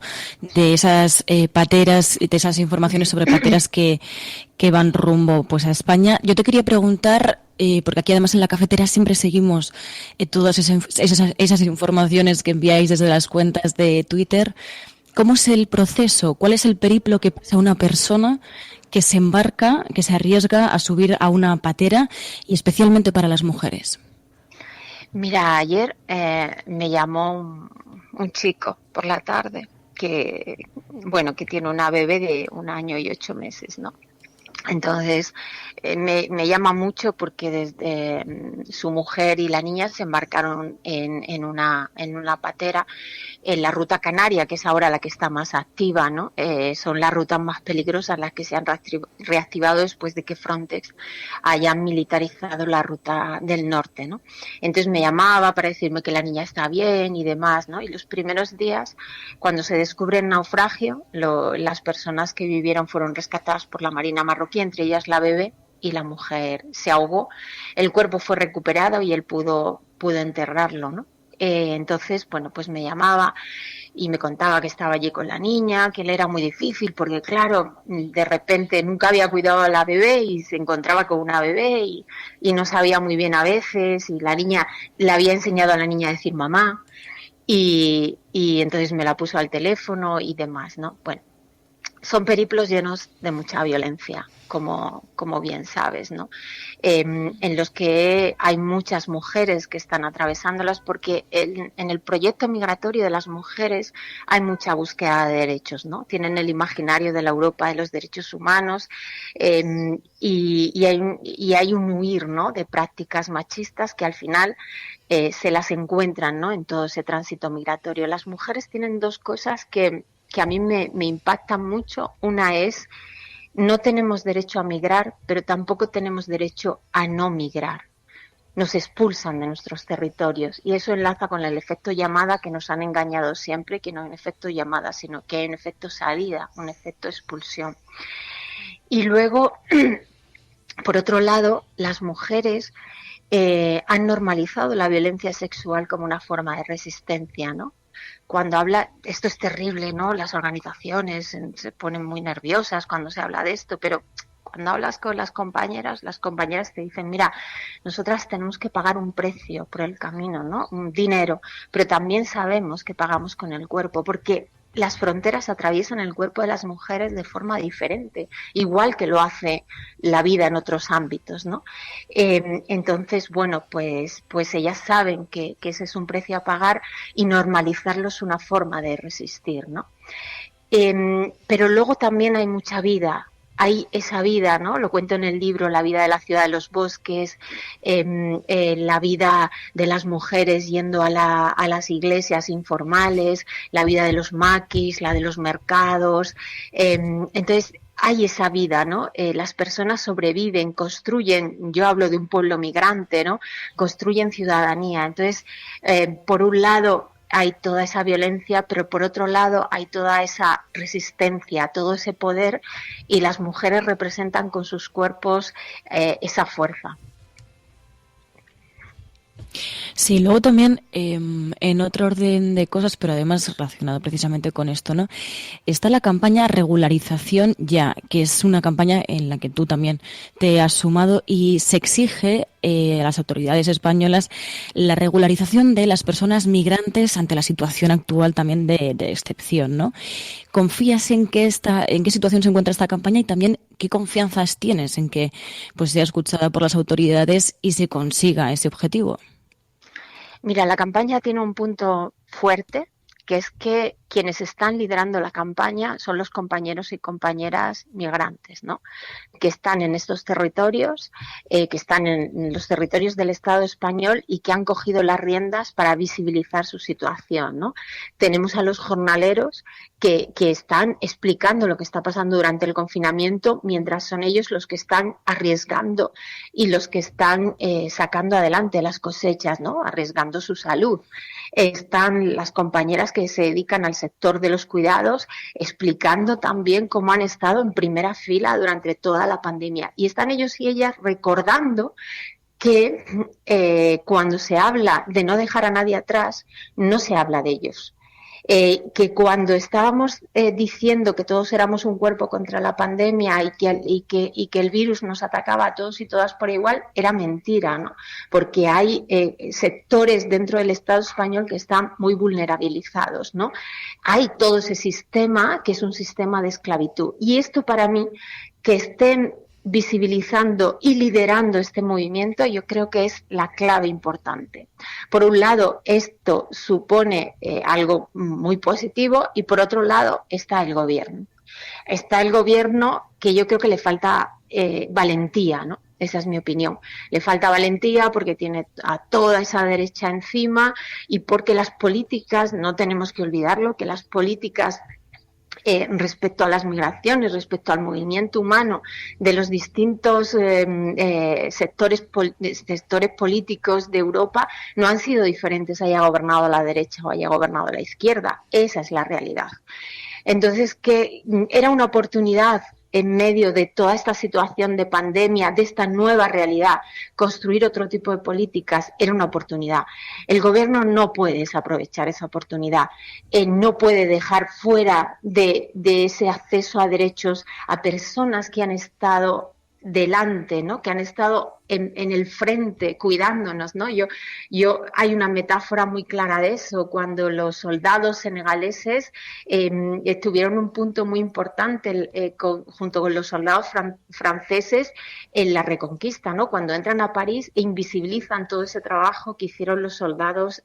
de esas pateras, de esas informaciones sobre pateras que van rumbo pues a España. Yo te quería preguntar, porque aquí además en la cafetera siempre seguimos todas esas informaciones que enviáis desde las cuentas de Twitter. ¿Cómo es el proceso? ¿Cuál es el periplo que pasa una persona que se embarca, que se arriesga a subir a una patera, y especialmente para las mujeres? Mira, ayer me llamó un chico por la tarde que tiene una bebé de 1 año y 8 meses, ¿no? Entonces me llama mucho porque desde su mujer y la niña se embarcaron en una patera en la ruta canaria, que es ahora la que está más activa, ¿no? Son las rutas más peligrosas las que se han reactivado después de que Frontex hayan militarizado la ruta del norte, ¿no? Entonces me llamaba para decirme que la niña está bien y demás, ¿no? Y los primeros días, cuando se descubre el naufragio, las personas que vivieron fueron rescatadas por la Marina marroquí, entre ellas la bebé, y la mujer se ahogó. El cuerpo fue recuperado y él pudo enterrarlo, ¿no? Entonces, pues me llamaba y me contaba que estaba allí con la niña, que le era muy difícil porque, claro, de repente nunca había cuidado a la bebé y se encontraba con una bebé y no sabía muy bien a veces, y la niña le había enseñado a la niña a decir mamá y entonces me la puso al teléfono y demás, ¿no? Bueno, son periplos llenos de mucha violencia, como bien sabes, ¿no? En los que hay muchas mujeres que están atravesándolas, porque en el proyecto migratorio de las mujeres hay mucha búsqueda de derechos, ¿no? Tienen el imaginario de la Europa de los derechos humanos y hay un huir, ¿no? De prácticas machistas que al final se las encuentran, ¿no? En todo ese tránsito migratorio. Las mujeres tienen 2 cosas que a mí me impactan mucho. Una es: no tenemos derecho a migrar, pero tampoco tenemos derecho a no migrar. Nos expulsan de nuestros territorios y eso enlaza con el efecto llamada, que nos han engañado siempre, que no hay un efecto llamada, sino que hay un efecto salida, un efecto expulsión. Y luego, por otro lado, las mujeres han normalizado la violencia sexual como una forma de resistencia, ¿no? cuando habla, esto es terrible, ¿no? Las organizaciones se ponen muy nerviosas cuando se habla de esto, pero cuando hablas con las compañeras te dicen, mira, nosotras tenemos que pagar un precio por el camino, ¿no? Un dinero, pero también sabemos que pagamos con el cuerpo, porque las fronteras atraviesan el cuerpo de las mujeres de forma diferente, igual que lo hace la vida en otros ámbitos, ¿no? Entonces, bueno, pues ellas saben que ese es un precio a pagar y normalizarlo es una forma de resistir, ¿no? Pero luego también hay mucha vida. Hay esa vida, ¿no? Lo cuento en el libro, la vida de la ciudad de los bosques, la vida de las mujeres yendo a las iglesias informales, la vida de los maquis, la de los mercados. Entonces, hay esa vida, ¿no? Las personas sobreviven, construyen, yo hablo de un pueblo migrante, ¿no? Construyen ciudadanía. Entonces, por un lado, hay toda esa violencia, pero por otro lado hay toda esa resistencia, todo ese poder, y las mujeres representan con sus cuerpos esa fuerza. Sí, luego también, en otro orden de cosas, pero además relacionado precisamente con esto, ¿no? Está la campaña Regularización Ya, que es una campaña en la que tú también te has sumado y se exige a las autoridades españolas la regularización de las personas migrantes ante la situación actual también de excepción, ¿no? ¿Confías en qué situación se encuentra esta campaña y también qué confianzas tienes en que pues sea escuchada por las autoridades y se consiga ese objetivo? Mira, la campaña tiene un punto fuerte, que es que quienes están liderando la campaña son los compañeros y compañeras migrantes, ¿no? Que están en estos territorios, que están en los territorios del Estado español y que han cogido las riendas para visibilizar su situación, ¿no? Tenemos a los jornaleros que están explicando lo que está pasando durante el confinamiento, mientras son ellos los que están arriesgando y los que están sacando adelante las cosechas, ¿no? Arriesgando su salud. Están las compañeras que se dedican al sector de los cuidados, explicando también cómo han estado en primera fila durante toda la pandemia. Y están ellos y ellas recordando que cuando se habla de no dejar a nadie atrás, no se habla de ellos. Que cuando estábamos diciendo que todos éramos un cuerpo contra la pandemia y que el virus nos atacaba a todos y todas por igual, era mentira, ¿no? Porque hay sectores dentro del Estado español que están muy vulnerabilizados, ¿no? Hay todo ese sistema que es un sistema de esclavitud. Y esto para mí, que estén visibilizando y liderando este movimiento, yo creo que es la clave importante. Por un lado, esto supone algo muy positivo y por otro lado está el gobierno. Está el gobierno que yo creo que le falta valentía, ¿no? Esa es mi opinión. Le falta valentía porque tiene a toda esa derecha encima y porque las políticas, no tenemos que olvidarlo, que las políticas respecto a las migraciones, respecto al movimiento humano de los distintos sectores políticos de Europa no han sido diferentes, haya gobernado la derecha o haya gobernado la izquierda. Esa es la realidad. Entonces, que era una oportunidad en medio de toda esta situación de pandemia, de esta nueva realidad, construir otro tipo de políticas era una oportunidad. El gobierno no puede desaprovechar esa oportunidad, no puede dejar fuera de ese acceso a derechos a personas que han estado delante, ¿no? Que han estado en el frente cuidándonos, ¿no? Hay una metáfora muy clara de eso, cuando los soldados senegaleses tuvieron un punto muy importante junto con los soldados franceses en la Reconquista, ¿no? Cuando entran a París e invisibilizan todo ese trabajo que hicieron los soldados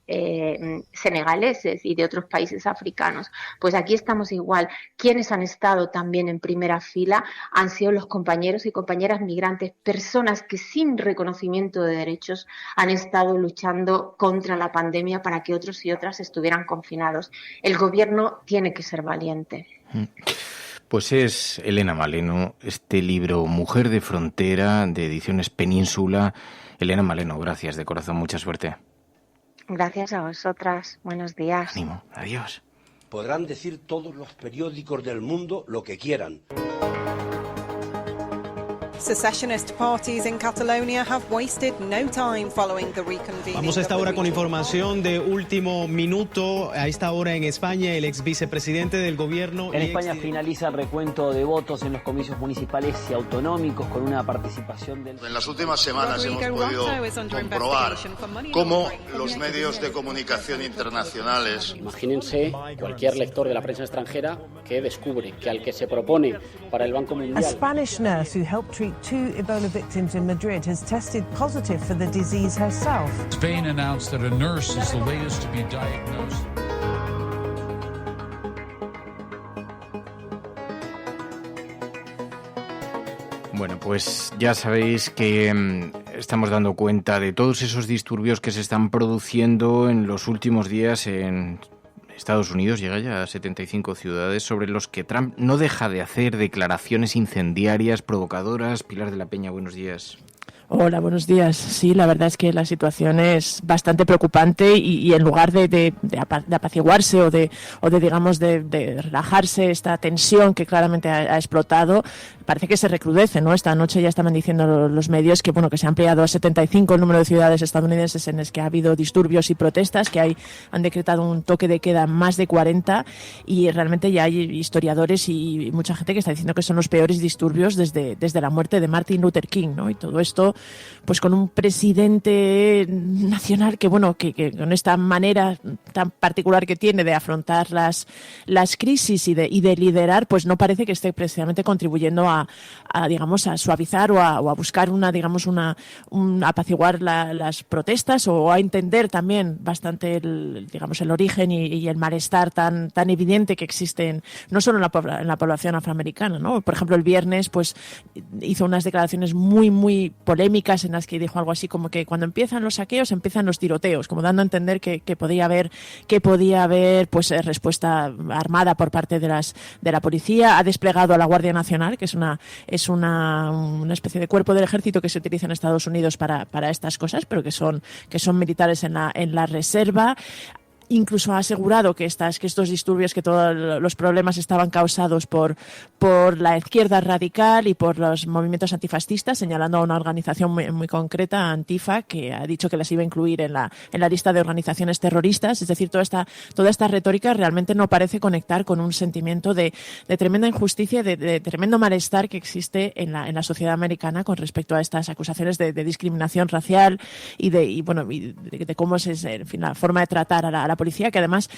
senegaleses y de otros países africanos. Pues aquí estamos igual. Quienes han estado también en primera fila han sido los compañeros y compañeras migrantes, personas que sin reconocimiento de derechos han estado luchando contra la pandemia para que otros y otras estuvieran confinados. El gobierno tiene que ser valiente. Pues es Elena Maleno, este libro Mujer de Frontera, de Ediciones Península. Elena Maleno, gracias de corazón, mucha suerte. Gracias a vosotras, buenos días. Ánimo, adiós. Podrán decir todos los periódicos del mundo lo que quieran. Secessionist parties in Catalonia have wasted no time following the reconvening. Vamos a esta hora con información de último minuto. A esta hora en España, el ex vicepresidente del gobierno... En España finaliza el recuento de votos en los comicios municipales y autonómicos con una participación del... En las últimas semanas hemos podido comprobar cómo los medios de comunicación internacionales... Imagínense cualquier lector de la prensa extranjera que descubre que al que se propone para el Banco Mundial... A Spanish nurse who helped treat 2 Ebola victims in Madrid has tested positive for the disease herself. Spain announced that a nurse is the latest to be diagnosed. Bueno, pues ya sabéis que estamos dando cuenta de todos esos disturbios que se están produciendo en los últimos días en Estados Unidos. Llega ya a 75 ciudades, sobre los que Trump no deja de hacer declaraciones incendiarias, provocadoras. Pilar de la Peña, buenos días. Hola, buenos días. Sí, la verdad es que la situación es bastante preocupante y en lugar de apaciguarse o de relajarse esta tensión que claramente ha explotado, parece que se recrudece, ¿no? Esta noche ya estaban diciendo los medios que se ha ampliado a 75 el número de ciudades estadounidenses en las que ha habido disturbios y protestas, que han decretado un toque de queda más de 40 y realmente ya hay historiadores y mucha gente que está diciendo que son los peores disturbios desde la muerte de Martin Luther King, ¿no? Y todo esto pues con un presidente nacional que con esta manera tan particular que tiene de afrontar las crisis y de liderar, pues no parece que esté precisamente contribuyendo a suavizar o a buscar apaciguar las protestas o a entender también bastante el origen y el malestar tan evidente que existe no solo en la población afroamericana, ¿no? Por ejemplo, el viernes pues hizo unas declaraciones muy polémicas en las que dijo algo así como que cuando empiezan los saqueos empiezan los tiroteos, como dando a entender que podía haber pues respuesta armada por parte de la policía. Ha desplegado a la Guardia Nacional, que es una especie de cuerpo del ejército que se utiliza en Estados Unidos para estas cosas, pero que son militares en la reserva. Incluso ha asegurado que estos disturbios, que todos los problemas estaban causados por la izquierda radical y por los movimientos antifascistas, señalando a una organización muy concreta, Antifa, que ha dicho que las iba a incluir en la lista de organizaciones terroristas. Es decir, toda esta retórica realmente no parece conectar con un sentimiento de tremenda injusticia, de tremendo malestar que existe en la sociedad americana con respecto a estas acusaciones de discriminación racial y de cómo es la forma de tratar a la policía, que además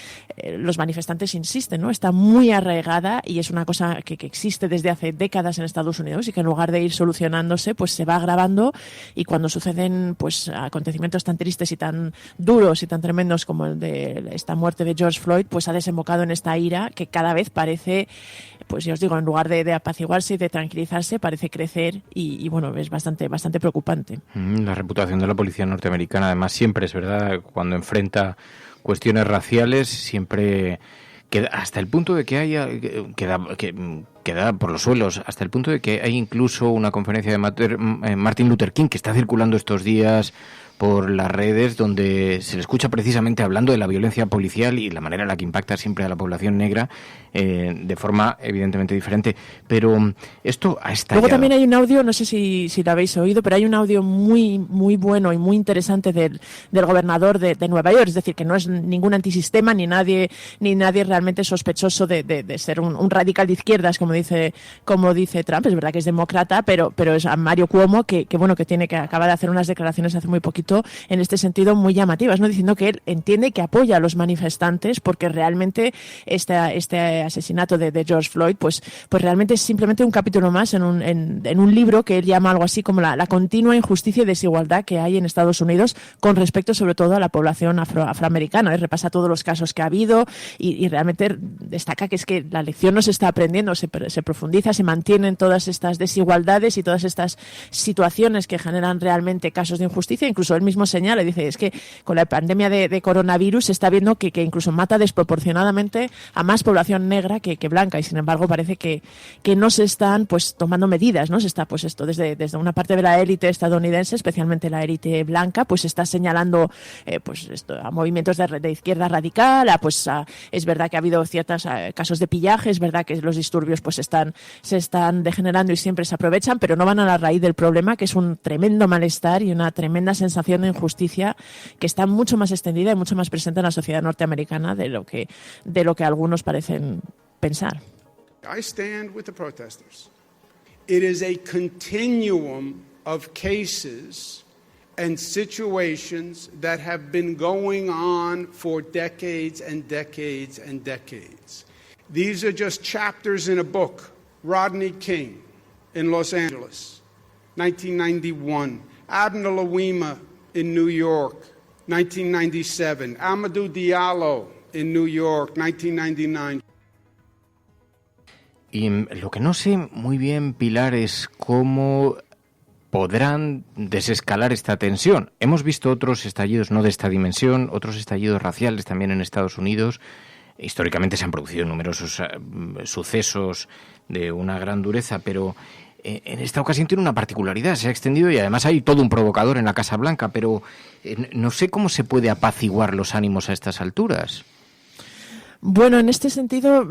los manifestantes insisten, ¿no? Está muy arraigada y es una cosa que existe desde hace décadas en Estados Unidos y que en lugar de ir solucionándose, pues se va agravando, y cuando suceden pues acontecimientos tan tristes y tan duros y tan tremendos como el de esta muerte de George Floyd, pues ha desembocado en esta ira que cada vez parece, pues ya os digo, en lugar de apaciguarse y de tranquilizarse, parece crecer y es bastante preocupante. La reputación de la policía norteamericana, además, siempre es verdad, cuando enfrenta cuestiones raciales, siempre queda hasta el punto de que queda por los suelos, hasta el punto de que hay incluso una conferencia de Martin Luther King que está circulando estos días por las redes, donde se le escucha precisamente hablando de la violencia policial y la manera en la que impacta siempre a la población negra de forma evidentemente diferente. Pero esto ha estallado. Luego también hay un audio, no sé si lo habéis oído, pero hay un audio muy bueno y muy interesante del gobernador de Nueva York. Es decir, que no es ningún antisistema ni nadie realmente sospechoso de ser un radical de izquierdas, como dice Trump. Es verdad que es demócrata, pero es a Mario Cuomo que acaba de hacer unas declaraciones hace muy poquito en este sentido muy llamativas, ¿no? Diciendo que él entiende que apoya a los manifestantes porque realmente este asesinato de George Floyd pues realmente es simplemente un capítulo más en un libro que él llama algo así como la continua injusticia y desigualdad que hay en Estados Unidos con respecto sobre todo a la población afroamericana. Repasa todos los casos que ha habido y realmente destaca que es que la lección no se está aprendiendo, se profundiza, se mantienen todas estas desigualdades y todas estas situaciones que generan realmente casos de injusticia, incluso él mismo señala, dice, es que con la pandemia de coronavirus se está viendo que incluso mata desproporcionadamente a más población negra que blanca, y sin embargo parece que no se están pues tomando medidas, ¿no? Se está pues esto desde una parte de la élite estadounidense, especialmente la élite blanca, pues está señalando pues esto a movimientos de izquierda radical, es verdad que ha habido ciertos casos de pillaje, es verdad que los disturbios pues se están degenerando y siempre se aprovechan, pero no van a la raíz del problema, que es un tremendo malestar y una tremenda sensación de injusticia que está mucho más extendida y mucho más presente en la sociedad norteamericana de lo que algunos parecen pensar. I stand with the protesters. It is a continuum of cases and situations that have been going on for decades and decades and decades. These are just chapters in a book. Rodney King in Los Angeles, 1991. Abner Louima in New York, 1997. Amadou Diallo in New York, 1999. Y lo que no sé muy bien, Pilar, es cómo podrán desescalar esta tensión. Hemos visto otros estallidos no de esta dimensión, otros estallidos raciales también en Estados Unidos. Históricamente se han producido numerosos sucesos de una gran dureza, pero en esta ocasión tiene una particularidad, se ha extendido y además hay todo un provocador en la Casa Blanca, pero no sé cómo se puede apaciguar los ánimos a estas alturas. Bueno, en este sentido,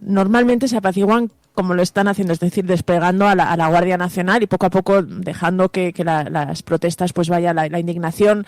normalmente se apaciguan como lo están haciendo, es decir, desplegando a la Guardia Nacional y poco a poco dejando que las protestas pues vaya la indignación.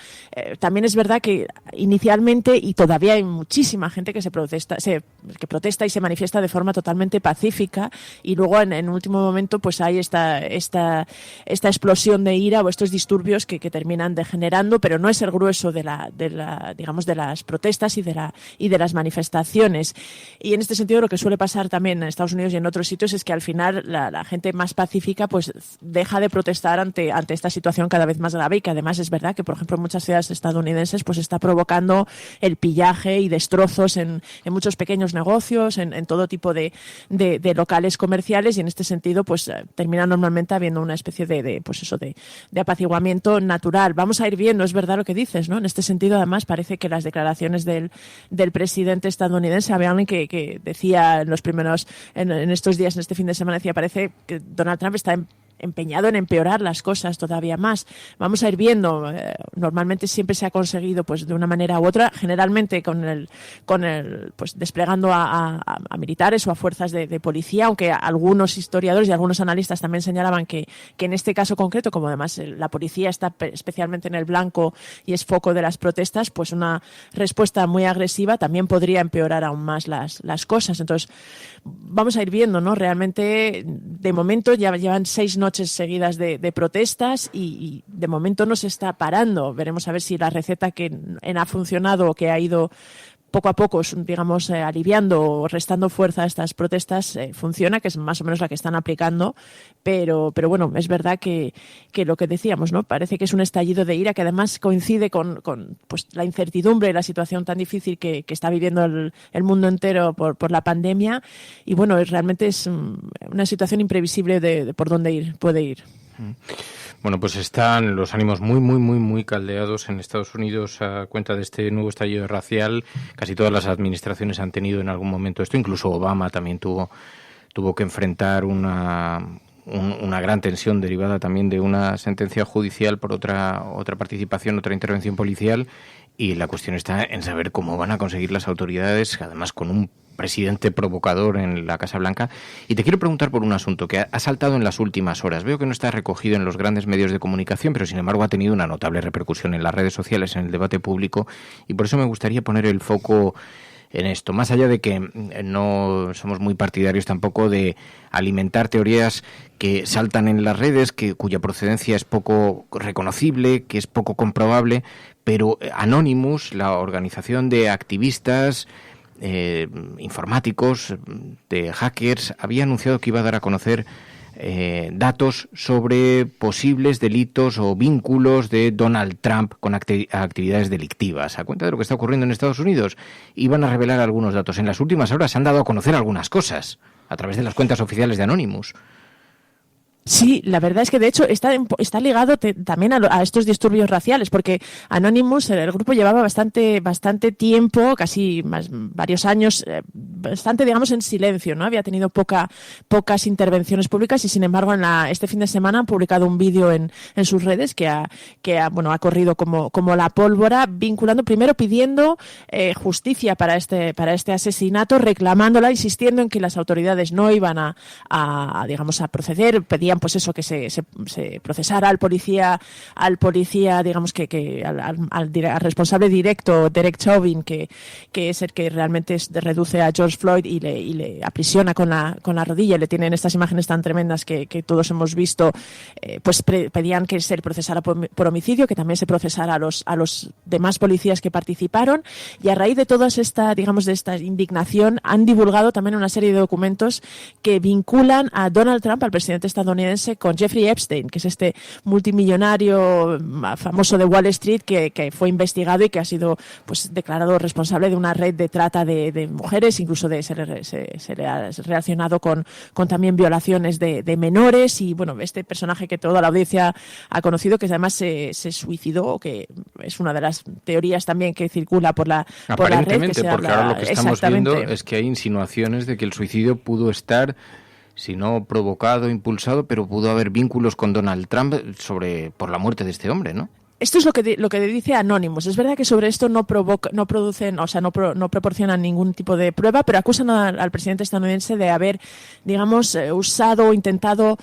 También es verdad que inicialmente, y todavía hay muchísima gente que que protesta y se manifiesta de forma totalmente pacífica, y luego en último momento pues hay esta explosión de ira o estos disturbios que terminan degenerando, pero no es el grueso de las protestas y de las manifestaciones. Y en este sentido lo que suele pasar también en Estados Unidos y en otros sitios es que al final la gente más pacífica pues deja de protestar ante esta situación cada vez más grave, y que además es verdad que, por ejemplo, en muchas ciudades estadounidenses pues está provocando el pillaje y destrozos en muchos pequeños negocios, en todo tipo de locales comerciales, y en este sentido pues termina normalmente habiendo una especie de apaciguamiento natural. Vamos a ir viendo, es verdad lo que dices, ¿no? En este sentido, además, parece que las declaraciones del presidente estadounidense, había alguien que decía en estos días, en este fin de semana, decía, parece que Donald Trump está empeñado en empeorar las cosas todavía más. Vamos a ir viendo. Normalmente siempre se ha conseguido pues de una manera u otra, generalmente con el pues desplegando a militares o a fuerzas de policía, aunque algunos historiadores y algunos analistas también señalaban que en este caso concreto, como además la policía está especialmente en el blanco y es foco de las protestas, pues una respuesta muy agresiva también podría empeorar aún más las cosas. Entonces vamos a ir viendo, ¿no? Realmente, de momento ya llevan 6 noches seguidas de protestas y de momento no se está parando. Veremos a ver si la receta que ha funcionado o que ha ido poco a poco, digamos, aliviando o restando fuerza a estas protestas funciona, que es más o menos la que están aplicando, pero bueno, es verdad que lo que decíamos, ¿no? Parece que es un estallido de ira que además coincide con pues la incertidumbre y la situación tan difícil que está viviendo el mundo entero por la pandemia, y bueno, realmente es una situación imprevisible de por dónde puede ir. Bueno, pues están los ánimos muy caldeados en Estados Unidos a cuenta de este nuevo estallido racial. Casi todas las administraciones han tenido en algún momento esto. Incluso Obama también tuvo que enfrentar una gran tensión derivada también de una sentencia judicial por otra participación, otra intervención policial. Y la cuestión está en saber cómo van a conseguir las autoridades, además con un presidente provocador en la Casa Blanca. Y te quiero preguntar por un asunto que ha saltado en las últimas horas. Veo que no está recogido en los grandes medios de comunicación, pero sin embargo ha tenido una notable repercusión en las redes sociales, en el debate público, y por eso me gustaría poner el foco en esto. Más allá de que no somos muy partidarios tampoco de alimentar teorías que saltan en las redes, cuya procedencia es poco reconocible, que es poco comprobable, pero Anonymous, la organización de activistas informáticos, de hackers, había anunciado que iba a dar a conocer datos sobre posibles delitos o vínculos de Donald Trump con actividades delictivas. A cuenta de lo que está ocurriendo en Estados Unidos, iban a revelar algunos datos. En las últimas horas se han dado a conocer algunas cosas a través de las cuentas oficiales de Anonymous. Sí, la verdad es que de hecho está ligado también a estos disturbios raciales, porque Anonymous, el grupo, llevaba bastante tiempo, casi varios años, bastante, digamos, en silencio, ¿no? Había tenido pocas intervenciones públicas y, sin embargo, este fin de semana han publicado un vídeo en sus redes que ha corrido como la pólvora, vinculando, primero pidiendo justicia para este asesinato, reclamándola, insistiendo en que las autoridades no iban a proceder. Pedían pues eso, que se procesara al policía, digamos, al responsable directo, Derek Chauvin, que es el que realmente reduce a George Floyd y le aprisiona con la rodilla, y le tienen estas imágenes tan tremendas que todos hemos visto. Pues pedían que se procesara por homicidio, que también se procesara a los demás policías que participaron, y a raíz de toda esta indignación han divulgado también una serie de documentos que vinculan a Donald Trump, al presidente estadounidense, con Jeffrey Epstein, que es este multimillonario famoso de Wall Street que fue investigado y que ha sido pues declarado responsable de una red de trata de mujeres, incluso se le ha relacionado con también violaciones de menores. Y bueno, este personaje que toda la audiencia ha conocido, que además se suicidó, que es una de las teorías también que circula por la red. Aparentemente, porque ahora lo que estamos viendo es que hay insinuaciones de que el suicidio pudo estar, si no provocado, impulsado, pero pudo haber vínculos con Donald Trump por la muerte de este hombre, ¿no? Esto es lo que dice Anonymous. Es verdad que sobre esto no proporcionan ningún tipo de prueba, pero acusan al presidente estadounidense de haber, digamos, usado o intentado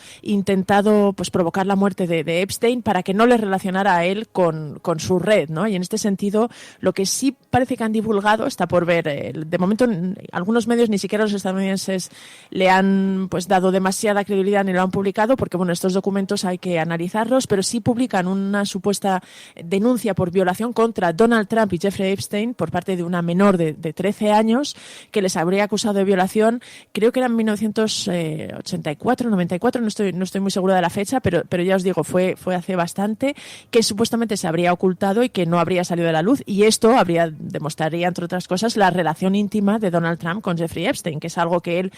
pues provocar la muerte de Epstein para que no le relacionara a él con su red, ¿no? Y en este sentido, lo que sí parece que han divulgado, está por ver. De momento, algunos medios, ni siquiera los estadounidenses, le han pues dado demasiada credibilidad ni lo han publicado, porque bueno, estos documentos hay que analizarlos, pero sí publican una supuesta denuncia por violación contra Donald Trump y Jeffrey Epstein por parte de una menor de 13 años que les habría acusado de violación. Creo que era en 1984, 94, no estoy muy segura de la fecha, pero ya os digo, fue hace bastante, que supuestamente se habría ocultado y que no habría salido a la luz, y esto demostraría, entre otras cosas, la relación íntima de Donald Trump con Jeffrey Epstein, que es algo que el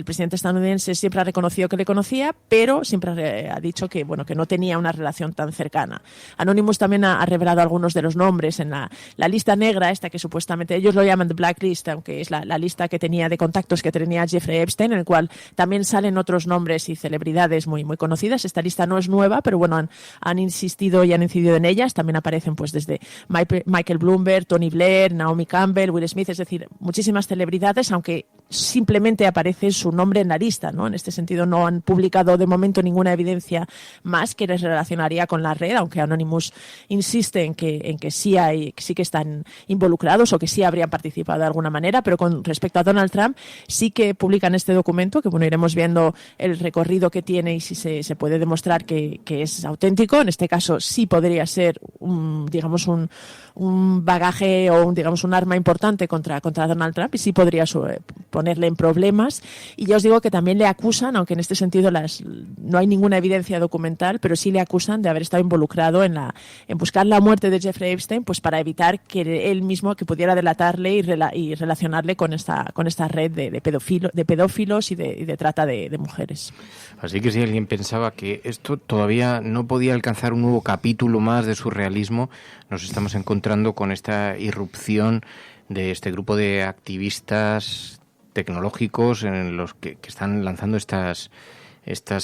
presidente estadounidense siempre ha reconocido que le conocía, pero siempre ha dicho que no tenía una relación tan cercana. Anonymous también ha revelado algunos de los nombres en la lista negra, esta que supuestamente ellos lo llaman The Blacklist, aunque es la lista que tenía de contactos que tenía Jeffrey Epstein, en el cual también salen otros nombres y celebridades muy, muy conocidas. Esta lista no es nueva, pero bueno, han insistido y han incidido en ellas. También aparecen pues desde Michael Bloomberg, Tony Blair, Naomi Campbell, Will Smith, es decir, muchísimas celebridades, aunque simplemente aparece su nombre en la lista, ¿no? En este sentido no han publicado de momento ninguna evidencia más que les relacionaría con la red, aunque Anonymous insiste en que sí que están involucrados o que sí habrían participado de alguna manera. Pero con respecto a Donald Trump, sí que publican este documento, que bueno, iremos viendo el recorrido que tiene y si se puede demostrar que es auténtico. En este caso sí podría ser un bagaje o un arma importante contra Donald Trump, y sí podría ponerle en problemas. Y ya os digo que también le acusan, aunque en este sentido no hay ninguna evidencia documental, pero sí le acusan de haber estado involucrado en buscar la muerte de Jeffrey Epstein, pues para evitar que él mismo que pudiera delatarle y relacionarle con esta red de pedófilos y de trata de mujeres. Así que si alguien pensaba que esto todavía no podía alcanzar un nuevo capítulo más de surrealismo, nos estamos encontrando con esta irrupción de este grupo de activistas tecnológicos en los que están lanzando estas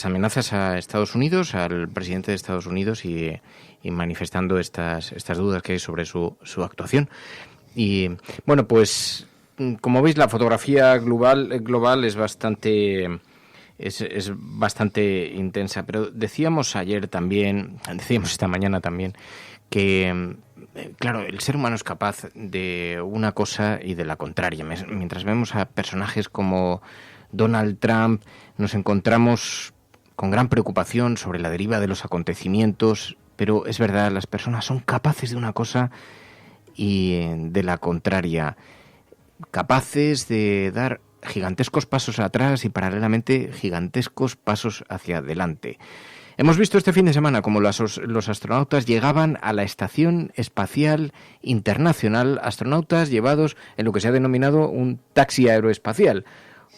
amenazas a Estados Unidos, al presidente de Estados Unidos, y manifestando estas dudas que hay sobre su actuación. Y bueno, pues como veis, la fotografía global es bastante intensa, pero decíamos esta mañana también, que claro, el ser humano es capaz de una cosa y de la contraria. Mientras vemos a personajes como Donald Trump, nos encontramos con gran preocupación sobre la deriva de los acontecimientos, pero es verdad, las personas son capaces de una cosa y de la contraria, capaces de dar gigantescos pasos atrás y paralelamente gigantescos pasos hacia adelante. Hemos visto este fin de semana cómo los astronautas llegaban a la Estación Espacial Internacional, astronautas llevados en lo que se ha denominado un taxi aeroespacial,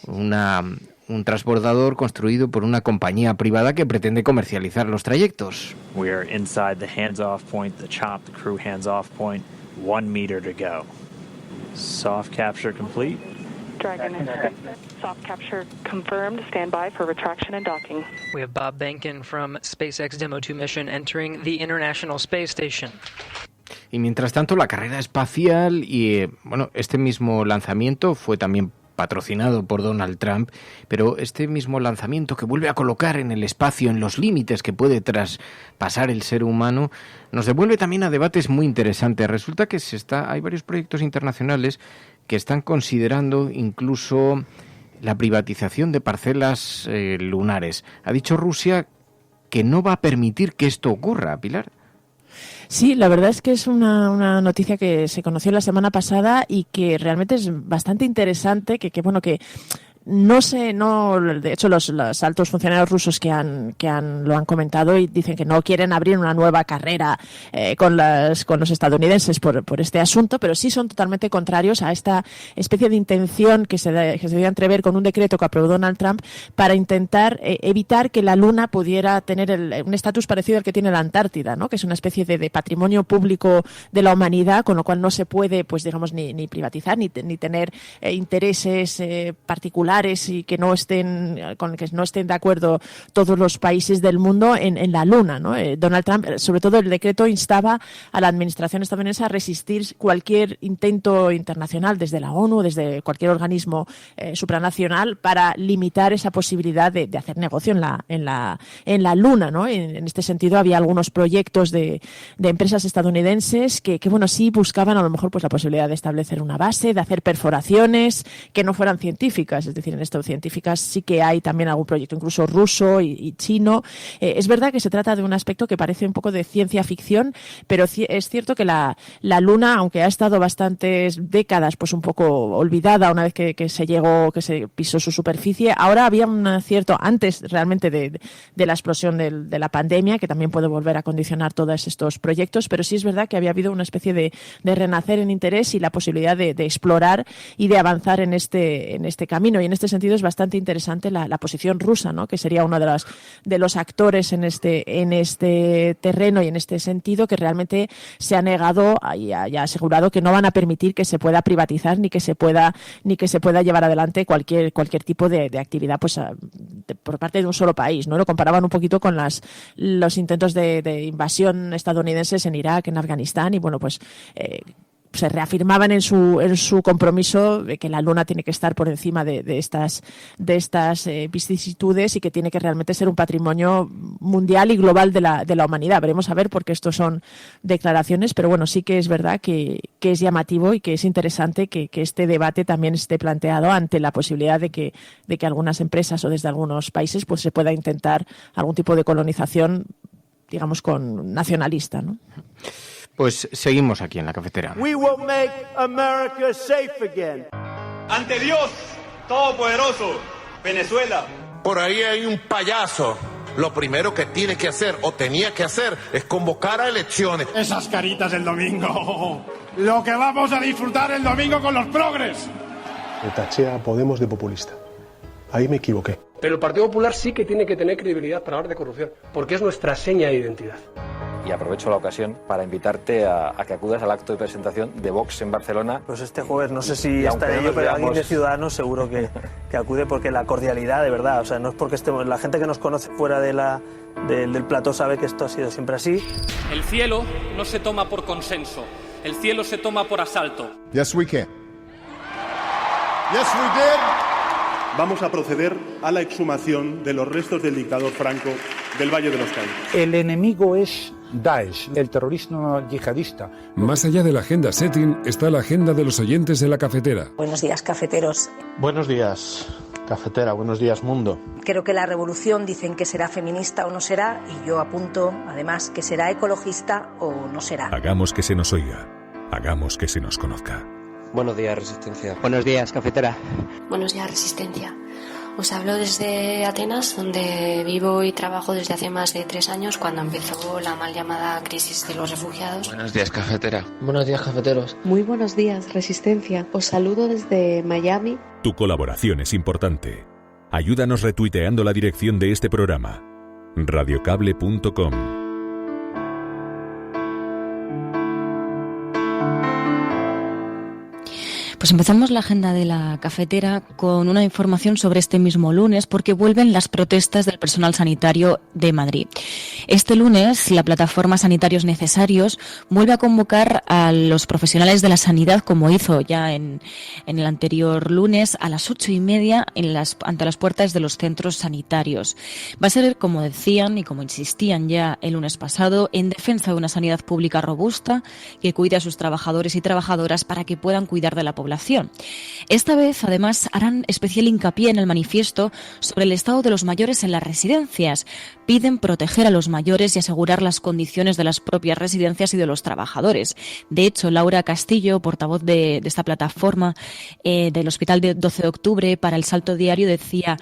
un transbordador construido por una compañía privada que pretende comercializar los trayectos. We are inside the hands-off point, the chop, the crew hands-off point, 1 meter to go. Soft capture complete. Dragon soft capture confirmed. Stand by for retraction and docking. We have Bob Behnken from SpaceX Demo 2 mission entering the International Space Station. Y mientras tanto, la carrera espacial y, este mismo lanzamiento fue también patrocinado por Donald Trump, pero este mismo lanzamiento que vuelve a colocar en el espacio, en los límites que puede traspasar el ser humano, nos devuelve también a debates muy interesantes. Resulta que hay varios proyectos internacionales que están considerando incluso la privatización de parcelas lunares. Ha dicho Rusia que no va a permitir que esto ocurra, Pilar. Sí, la verdad es que es una noticia que se conoció la semana pasada y que realmente es bastante interesante, que de hecho los altos funcionarios rusos que lo han comentado y dicen que no quieren abrir una nueva carrera con los estadounidenses por este asunto, pero sí son totalmente contrarios a esta especie de intención que se dio a entrever con un decreto que aprobó Donald Trump para intentar evitar que la Luna pudiera tener un estatus parecido al que tiene la Antártida, ¿no? Que es una especie de patrimonio público de la humanidad, con lo cual no se puede, pues digamos, ni privatizar ni tener intereses particulares y que no estén de acuerdo todos los países del mundo en la Luna, ¿no? Donald Trump, sobre todo el decreto, instaba a la administración estadounidense a resistir cualquier intento internacional desde la ONU, desde cualquier organismo supranacional para limitar esa posibilidad de hacer negocio en la Luna, ¿no? En este sentido había algunos proyectos de empresas estadounidenses que sí buscaban a lo mejor pues la posibilidad de establecer una base, de hacer perforaciones que no fueran científicas, es decir, en esto científicas sí que hay también algún proyecto, incluso ruso y chino. Es verdad que se trata de un aspecto que parece un poco de ciencia ficción, pero es cierto que la Luna, aunque ha estado bastantes décadas pues un poco olvidada una vez que se pisó su superficie, ahora había antes realmente de la explosión de la pandemia, que también puede volver a condicionar todos estos proyectos, pero sí es verdad que había habido una especie de renacer en interés y la posibilidad de explorar y de avanzar en este camino. Y en este sentido es bastante interesante la posición rusa, ¿no? Que sería uno de los actores en este terreno y en este sentido, que realmente se ha negado y ha asegurado que no van a permitir que se pueda privatizar ni que se pueda llevar adelante cualquier tipo de actividad pues por parte de un solo país, ¿no? Lo comparaban un poquito con los intentos de invasión estadounidenses en Irak, en Afganistán, y se reafirmaban en su compromiso de que la Luna tiene que estar por encima de estas vicisitudes y que tiene que realmente ser un patrimonio mundial y global de la humanidad. Veremos a ver, porque estos son declaraciones, pero sí que es verdad que es llamativo y que es interesante que este debate también esté planteado ante la posibilidad de que algunas empresas o desde algunos países pues se pueda intentar algún tipo de colonización, digamos, con nacionalista, ¿no? Pues seguimos aquí en la cafetera. We will make America safe again. Ante Dios Todopoderoso, Venezuela. Por ahí hay un payaso. Lo primero que tiene que hacer o tenía que hacer es convocar a elecciones. Esas caritas del domingo. Lo que vamos a disfrutar el domingo con los progres. Le taché a Podemos de populista. Ahí me equivoqué. Pero el Partido Popular sí que tiene que tener credibilidad para hablar de corrupción, porque es nuestra seña de identidad. Y aprovecho la ocasión para invitarte a que acudas al acto de presentación de Vox en Barcelona. Pues este jueves, no sé si estaré yo, pero alguien de Ciudadanos seguro que acude, porque la cordialidad, de verdad, o sea, no es porque estemos, la gente que nos conoce fuera del plató sabe que esto ha sido siempre así. El cielo no se toma por consenso, el cielo se toma por asalto. Yes, we can. Yes, we did. Vamos a proceder a la exhumación de los restos del dictador Franco del Valle de los Caídos. El enemigo es Daesh, el terrorismo yihadista. Más allá de la agenda setting está la agenda de los oyentes de la cafetera. Buenos días, cafeteros. Buenos días, cafetera. Buenos días, mundo. Creo que la revolución dicen que será feminista o no será, y yo apunto, además, que será ecologista o no será. Hagamos que se nos oiga. Hagamos que se nos conozca. Buenos días, Resistencia. Buenos días, cafetera. Buenos días, Resistencia. Os hablo desde Atenas, donde vivo y trabajo desde hace más de 3 años, cuando empezó la mal llamada crisis de los refugiados. Buenos días, cafetera. Buenos días, cafeteros. Muy buenos días, Resistencia. Os saludo desde Miami. Tu colaboración es importante. Ayúdanos retuiteando la dirección de este programa. radiocable.com. Pues empezamos la agenda de la cafetera con una información sobre este mismo lunes, porque vuelven las protestas del personal sanitario de Madrid. Este lunes, la plataforma Sanitarios Necesarios vuelve a convocar a los profesionales de la sanidad, como hizo ya en el anterior lunes, a las 8:30 ante las puertas de los centros sanitarios. Va a ser, como decían y como insistían ya el lunes pasado, en defensa de una sanidad pública robusta que cuide a sus trabajadores y trabajadoras para que puedan cuidar de la población. Esta vez, además, harán especial hincapié en el manifiesto sobre el estado de los mayores en las residencias. Piden proteger a los mayores y asegurar las condiciones de las propias residencias y de los trabajadores. De hecho, Laura Castillo, portavoz de esta plataforma del Hospital de 12 de Octubre para El Salto Diario, decía: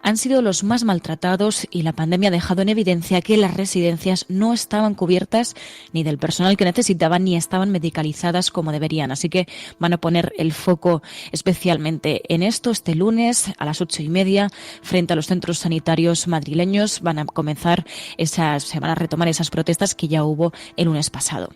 han sido los más maltratados y la pandemia ha dejado en evidencia que las residencias no estaban cubiertas ni del personal que necesitaban ni estaban medicalizadas como deberían. Así que van a poner el foco especialmente en esto. Este lunes a las 8:30 frente a los centros sanitarios madrileños se van a retomar esas protestas que ya hubo el lunes pasado.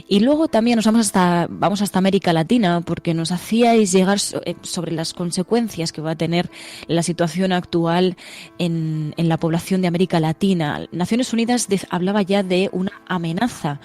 Y luego también vamos hasta América Latina, porque nos hacíais llegar sobre las consecuencias que va a tener la situación actual en la población de América Latina. Naciones Unidas hablaba ya de una amenaza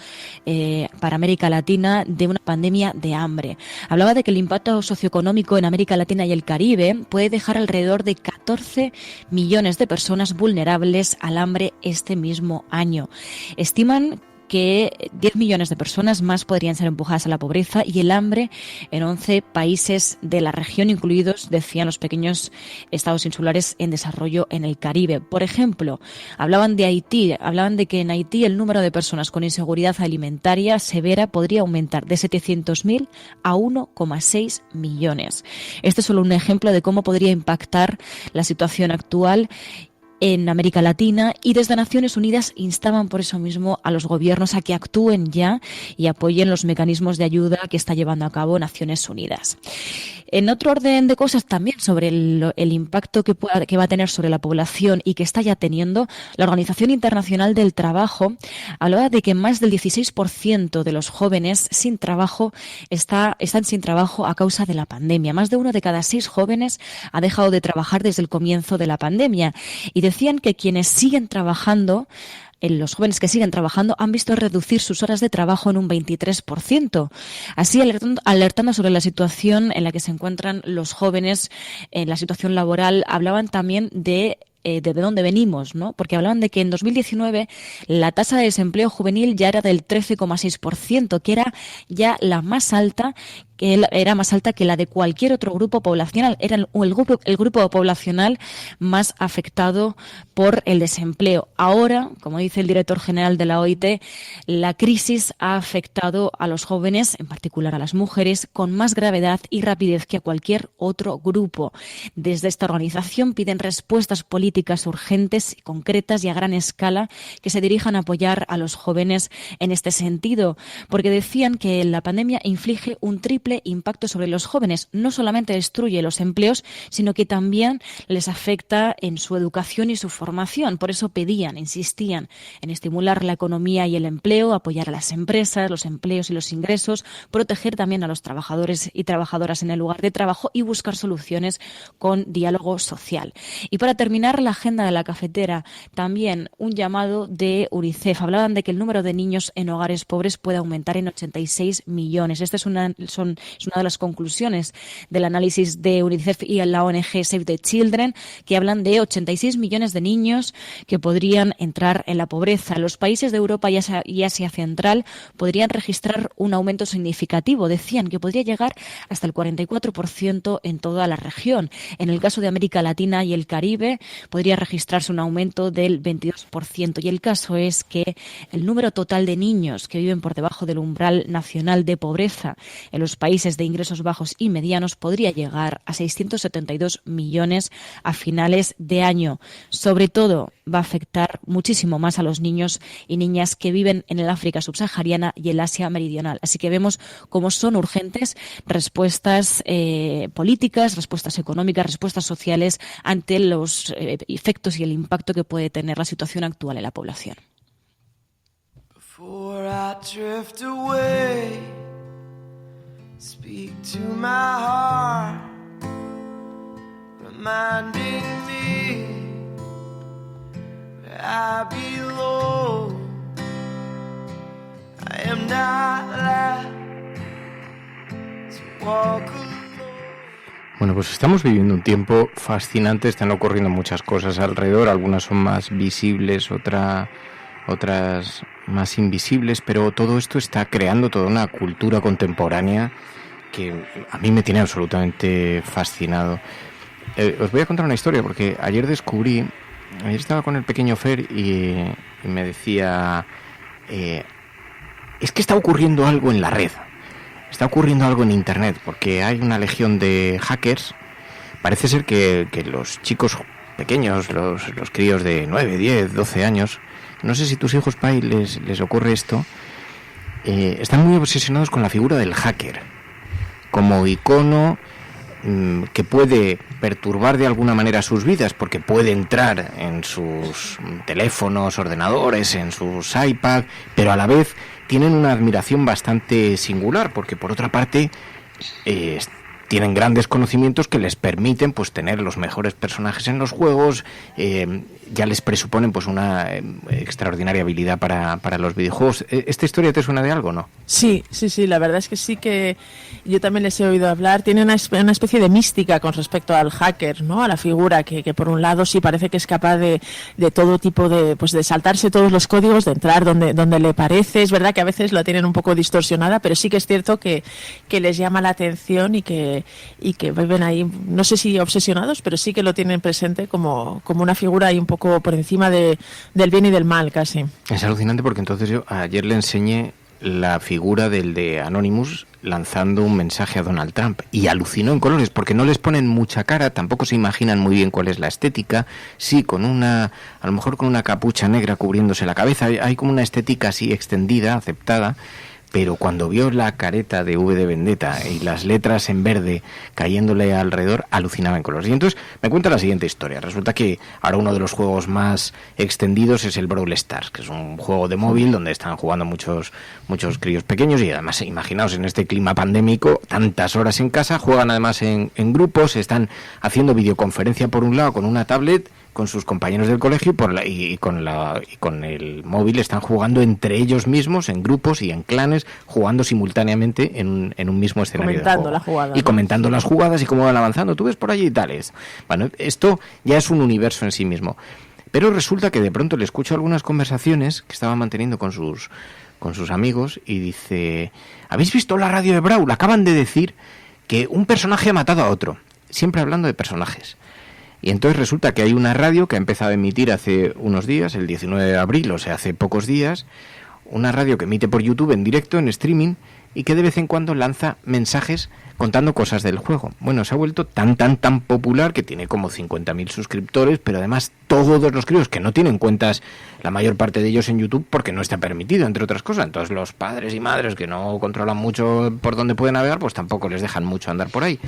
para América Latina, de una pandemia de hambre. Hablaba de que el impacto socioeconómico en América Latina y el Caribe puede dejar alrededor de 14 millones de personas vulnerables al hambre este mismo año. Estiman que 10 millones de personas más podrían ser empujadas a la pobreza y el hambre en 11 países de la región, incluidos, decían, los pequeños estados insulares en desarrollo en el Caribe. Por ejemplo, hablaban de Haití, hablaban de que en Haití el número de personas con inseguridad alimentaria severa podría aumentar de 700.000 a 1,6 millones. Este es solo un ejemplo de cómo podría impactar la situación actual en América Latina, y desde Naciones Unidas instaban por eso mismo a los gobiernos a que actúen ya y apoyen los mecanismos de ayuda que está llevando a cabo Naciones Unidas. En otro orden de cosas, también sobre el impacto que va a tener sobre la población y que está ya teniendo, la Organización Internacional del Trabajo hablaba de que más del 16% de los jóvenes sin trabajo están sin trabajo a causa de la pandemia. Más de 1 de cada 6 jóvenes ha dejado de trabajar desde el comienzo de la pandemia, y decían que quienes siguen trabajando, los jóvenes que siguen trabajando, han visto reducir sus horas de trabajo en un 23%. Así, alertando sobre la situación en la que se encuentran los jóvenes en la situación laboral, hablaban también de dónde venimos, ¿no? Porque hablaban de que en 2019 la tasa de desempleo juvenil ya era del 13,6%, que era ya la más alta, era más alta que la de cualquier otro grupo poblacional. Era el grupo poblacional más afectado por el desempleo. Ahora, como dice el director general de la OIT, la crisis ha afectado a los jóvenes, en particular a las mujeres, con más gravedad y rapidez que a cualquier otro grupo. Desde esta organización piden respuestas políticas urgentes, concretas y a gran escala que se dirijan a apoyar a los jóvenes en este sentido, porque decían que la pandemia inflige un triple impacto sobre los jóvenes. No solamente destruye los empleos, sino que también les afecta en su educación y su formación. Por eso insistían en estimular la economía y el empleo, apoyar a las empresas, los empleos y los ingresos, proteger también a los trabajadores y trabajadoras en el lugar de trabajo y buscar soluciones con diálogo social. Y para terminar la agenda de la cafetera, también un llamado de UNICEF. Hablaban de que el número de niños en hogares pobres puede aumentar en 86 millones. Esta es una de las conclusiones del análisis de UNICEF y la ONG Save the Children, que hablan de 86 millones de niños que podrían entrar en la pobreza. Los países de Europa y Asia Central podrían registrar un aumento significativo. Decían que podría llegar hasta el 44% en toda la región. En el caso de América Latina y el Caribe podría registrarse un aumento del 22%. Y el caso es que el número total de niños que viven por debajo del umbral nacional de pobreza en los países de ingresos bajos y medianos podría llegar a 672 millones a finales de año. Sobre todo va a afectar muchísimo más a los niños y niñas que viven en el África subsahariana y el Asia meridional. Así que vemos cómo son urgentes respuestas políticas, respuestas económicas, respuestas sociales ante los efectos y el impacto que puede tener la situación actual en la población. Before I drift away, speak to my heart, reminding me where I belong. I am not allowed to walk alone. Bueno, pues estamos viviendo un tiempo fascinante, están ocurriendo muchas cosas alrededor, algunas son más visibles, otras más invisibles, pero todo esto está creando toda una cultura contemporánea que a mí me tiene absolutamente fascinado. Os voy a contar una historia, porque ayer estaba con el pequeño Fer y me decía, es que está ocurriendo algo en la red. Está ocurriendo algo en Internet, porque hay una legión de hackers. Parece ser que los chicos pequeños, los críos de 9, 10, 12 años, no sé si tus hijos, Pai, les ocurre esto, están muy obsesionados con la figura del hacker, como icono que puede perturbar de alguna manera sus vidas, porque puede entrar en sus teléfonos, ordenadores, en sus iPad, pero a la vez tienen una admiración bastante singular, porque por otra parte tienen grandes conocimientos que les permiten pues tener los mejores personajes en los juegos, ya les presuponen pues una extraordinaria habilidad para los videojuegos. ¿Esta historia te suena de algo, no? Sí, la verdad es que sí, que yo también les he oído hablar. Tiene una especie de mística con respecto al hacker, ¿no? A la figura que por un lado sí parece que es capaz de todo tipo de saltarse todos los códigos, de entrar donde le parece. Es verdad que a veces la tienen un poco distorsionada, pero sí que es cierto que les llama la atención y que viven ahí, no sé si obsesionados, pero sí que lo tienen presente como una figura ahí un poco por encima del bien y del mal, casi. Es alucinante, porque entonces yo ayer le enseñé la figura del de Anonymous lanzando un mensaje a Donald Trump y alucinó en colores, porque no les ponen mucha cara, tampoco se imaginan muy bien cuál es la estética. Sí, a lo mejor con una capucha negra cubriéndose la cabeza, hay como una estética así extendida, aceptada. Pero cuando vio la careta de V de Vendetta y las letras en verde cayéndole alrededor, alucinaba en colores. Y entonces me cuenta la siguiente historia. Resulta que ahora uno de los juegos más extendidos es el Brawl Stars, que es un juego de móvil donde están jugando muchos críos pequeños, y además, imaginaos, en este clima pandémico, tantas horas en casa, juegan además en grupos, están haciendo videoconferencia por un lado con una tablet con sus compañeros del colegio y con el móvil están jugando entre ellos mismos en grupos y en clanes, jugando simultáneamente en un mismo escenario comentando de juego. La jugada, y ¿no? Comentando las jugadas y cómo van avanzando. Tú ves por allí y tales. Bueno, esto ya es un universo en sí mismo. Pero resulta que de pronto le escucho algunas conversaciones que estaba manteniendo con sus amigos y dice: ¿habéis visto la radio de Brawl? Acaban de decir que un personaje ha matado a otro. Siempre hablando de personajes. Y entonces resulta que hay una radio que ha empezado a emitir hace unos días, el 19 de abril, o sea, hace pocos días, una radio que emite por YouTube en directo, en streaming, y que de vez en cuando lanza mensajes contando cosas del juego. Bueno, se ha vuelto tan popular que tiene como 50.000 suscriptores, pero además todos los críos que no tienen cuentas, la mayor parte de ellos en YouTube, porque no está permitido, entre otras cosas. Entonces los padres y madres que no controlan mucho por dónde pueden navegar, pues tampoco les dejan mucho andar por ahí.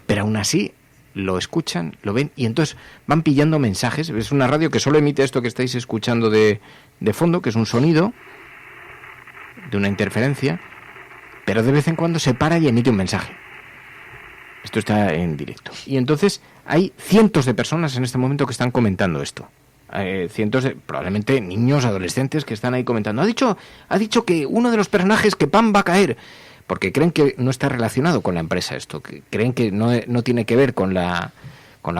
Pero aún así lo escuchan, lo ven, y entonces van pillando mensajes. Es una radio que solo emite esto que estáis escuchando de fondo, que es un sonido de una interferencia, pero de vez en cuando se para y emite un mensaje. Esto está en directo. Y entonces hay cientos de personas en este momento que están comentando esto. Cientos de, probablemente niños, adolescentes, que están ahí comentando. Ha dicho que uno de los personajes, que Pam va a caer, porque creen que no está relacionado con la empresa esto, que creen que no tiene que ver con la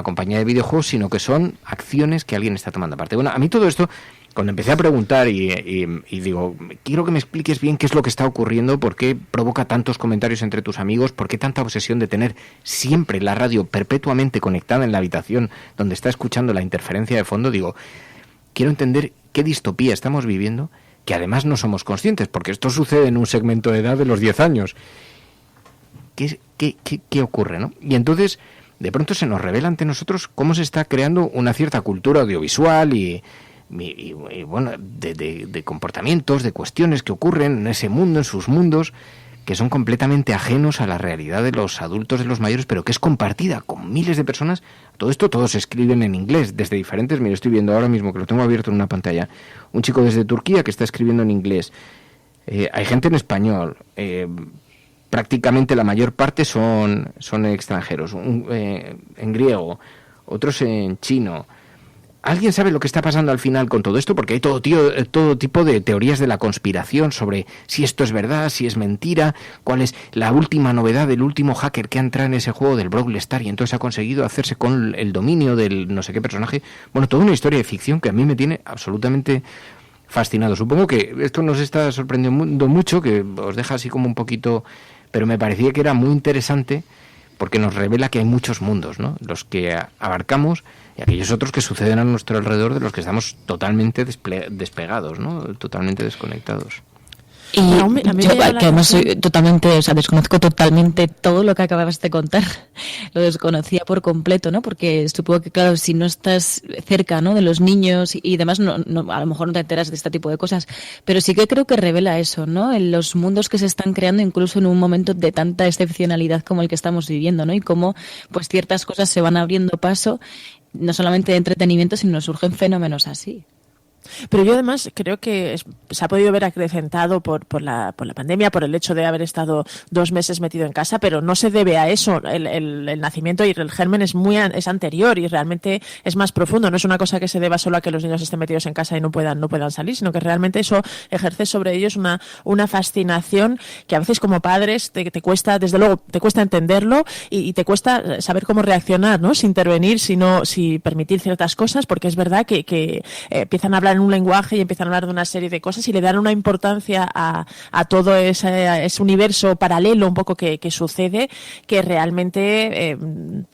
compañía de videojuegos, sino que son acciones que alguien está tomando parte. Bueno, a mí todo esto, cuando empecé a preguntar y digo, quiero que me expliques bien qué es lo que está ocurriendo, por qué provoca tantos comentarios entre tus amigos, por qué tanta obsesión de tener siempre la radio perpetuamente conectada en la habitación donde está escuchando la interferencia de fondo, digo, quiero entender qué distopía estamos viviendo, que además no somos conscientes, porque esto sucede en un segmento de edad de los 10 años. ¿qué ocurre, ¿no? Y entonces, de pronto se nos revela ante nosotros cómo se está creando una cierta cultura audiovisual y bueno, de comportamientos, de cuestiones que ocurren en ese mundo, en sus mundos, que son completamente ajenos a la realidad de los adultos, de los mayores, pero que es compartida con miles de personas. Todo esto, todos escriben en inglés, desde diferentes... Mira, estoy viendo ahora mismo, que lo tengo abierto en una pantalla, un chico desde Turquía que está escribiendo en inglés. Hay gente en español, prácticamente la mayor parte son extranjeros, en griego, otros en chino. ¿Alguien sabe lo que está pasando al final con todo esto? Porque hay todo tipo de teorías de la conspiración sobre si esto es verdad, si es mentira, cuál es la última novedad del último hacker que ha entrado en ese juego del Brawl Stars y entonces ha conseguido hacerse con el dominio del no sé qué personaje. Bueno, toda una historia de ficción que a mí me tiene absolutamente fascinado. Supongo que esto nos está sorprendiendo mucho, que os deja así como un poquito... Pero me parecía que era muy interesante porque nos revela que hay muchos mundos, ¿no? Los que abarcamos y aquellos otros que suceden a nuestro alrededor, de los que estamos totalmente despegados, ¿no? Totalmente desconectados. Y yo, que además soy totalmente, desconozco totalmente todo lo que acababas de contar. Lo desconocía por completo, ¿no? Porque supongo que, claro, si no estás cerca, ¿no?, de los niños y demás, no, a lo mejor no te enteras de este tipo de cosas. Pero sí que creo que revela eso, ¿no? En los mundos que se están creando incluso en un momento de tanta excepcionalidad como el que estamos viviendo, ¿no? Y cómo, pues, ciertas cosas se van abriendo paso, no solamente de entretenimiento, sino surgen fenómenos así. Pero yo además creo que se ha podido ver acrecentado por la pandemia, por el hecho de haber estado 2 meses metido en casa, pero no se debe a eso. El nacimiento y el germen es anterior y realmente es más profundo. No es una cosa que se deba solo a que los niños estén metidos en casa y no puedan salir, sino que realmente eso ejerce sobre ellos una fascinación que a veces como padres te cuesta, desde luego, te cuesta entenderlo y te cuesta saber cómo reaccionar, ¿no? Si intervenir, si permitir ciertas cosas, porque es verdad que empiezan a hablar en un lenguaje y empiezan a hablar de una serie de cosas y le dan una importancia a todo ese universo paralelo un poco que sucede, que realmente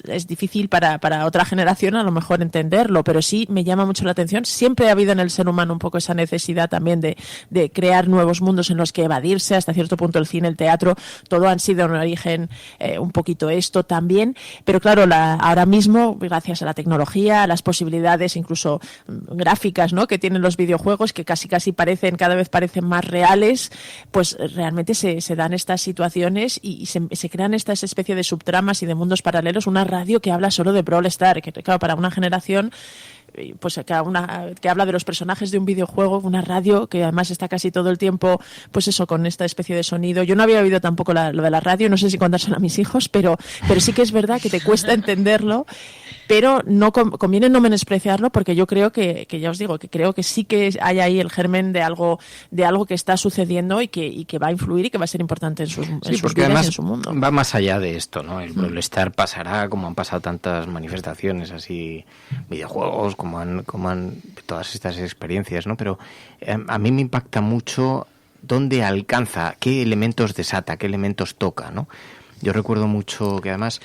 es difícil para otra generación a lo mejor entenderlo, pero sí me llama mucho la atención. Siempre ha habido en el ser humano un poco esa necesidad también de crear nuevos mundos en los que evadirse, hasta cierto punto el cine, el teatro, todo han sido en origen un poquito esto también, pero claro, ahora mismo, gracias a la tecnología, a las posibilidades incluso gráficas, ¿no?, que tienen los videojuegos, que casi cada vez parecen más reales, pues realmente se dan estas situaciones y se crean estas especies de subtramas y de mundos paralelos. Una radio que habla solo de Brawl Stars, que claro, para una generación pues que habla de los personajes de un videojuego, una radio que además está casi todo el tiempo, pues eso, con esta especie de sonido. Yo no había oído tampoco lo de la radio, no sé si contárselo a mis hijos, pero sí que es verdad que te cuesta entenderlo, pero no conviene no menospreciarlo, porque yo creo que ya os digo, que creo que sí que hay ahí el germen de algo que está sucediendo y que va a influir y que va a ser importante en sus vidas y en su mundo. Va más allá de esto, ¿no? El Brawl Stars pasará, como han pasado tantas manifestaciones así, videojuegos, como han todas estas experiencias, ¿no? Pero a mí me impacta mucho dónde alcanza, qué elementos desata, qué elementos toca, ¿no? Yo recuerdo mucho que además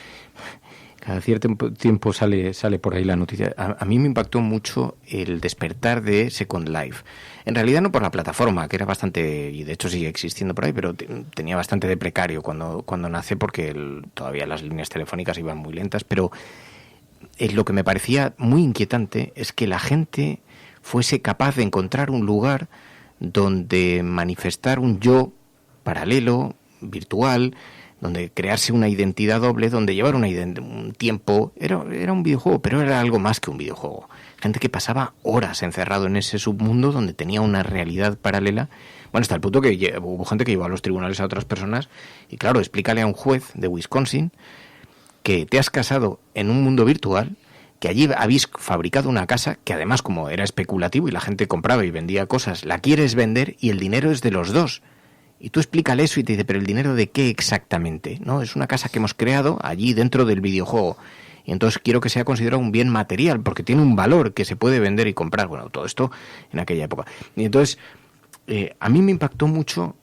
cada cierto tiempo sale por ahí la noticia. A mí me impactó mucho el despertar de Second Life. En realidad no por la plataforma, que era bastante, y de hecho sigue existiendo por ahí, pero tenía bastante de precario cuando nace, porque todavía las líneas telefónicas iban muy lentas, pero lo que me parecía muy inquietante es que la gente fuese capaz de encontrar un lugar donde manifestar un yo paralelo, virtual, donde crearse una identidad doble, donde llevar un tiempo. Era un videojuego, pero era algo más que un videojuego. Gente que pasaba horas encerrado en ese submundo donde tenía una realidad paralela. Bueno, hasta el punto que hubo gente que llevó a los tribunales a otras personas y claro, explícale a un juez de Wisconsin que te has casado en un mundo virtual, que allí habéis fabricado una casa que además, como era especulativo y la gente compraba y vendía cosas, la quieres vender y el dinero es de los dos. Y tú explícale eso y te dice, ¿pero el dinero de qué exactamente? No, es una casa que hemos creado allí dentro del videojuego. Y entonces quiero que sea considerado un bien material porque tiene un valor que se puede vender y comprar. Bueno, todo esto en aquella época. Y entonces, a mí me impactó mucho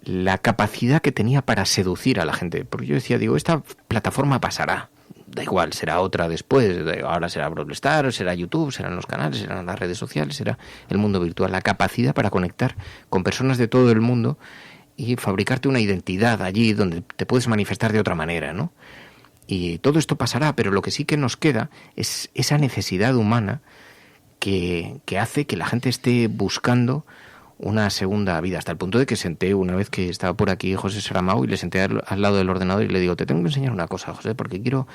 la capacidad que tenía para seducir a la gente. Porque yo decía, esta plataforma pasará. Da igual, será otra después. Ahora será Brawl Stars, será YouTube, serán los canales, serán las redes sociales, será el mundo virtual. La capacidad para conectar con personas de todo el mundo y fabricarte una identidad allí donde te puedes manifestar de otra manera, ¿no? Y todo esto pasará, pero lo que sí que nos queda es esa necesidad humana que hace que la gente esté buscando una segunda vida, hasta el punto de que senté, una vez que estaba por aquí José Saramago, y le senté al lado del ordenador y le digo, te tengo que enseñar una cosa, José, porque quiero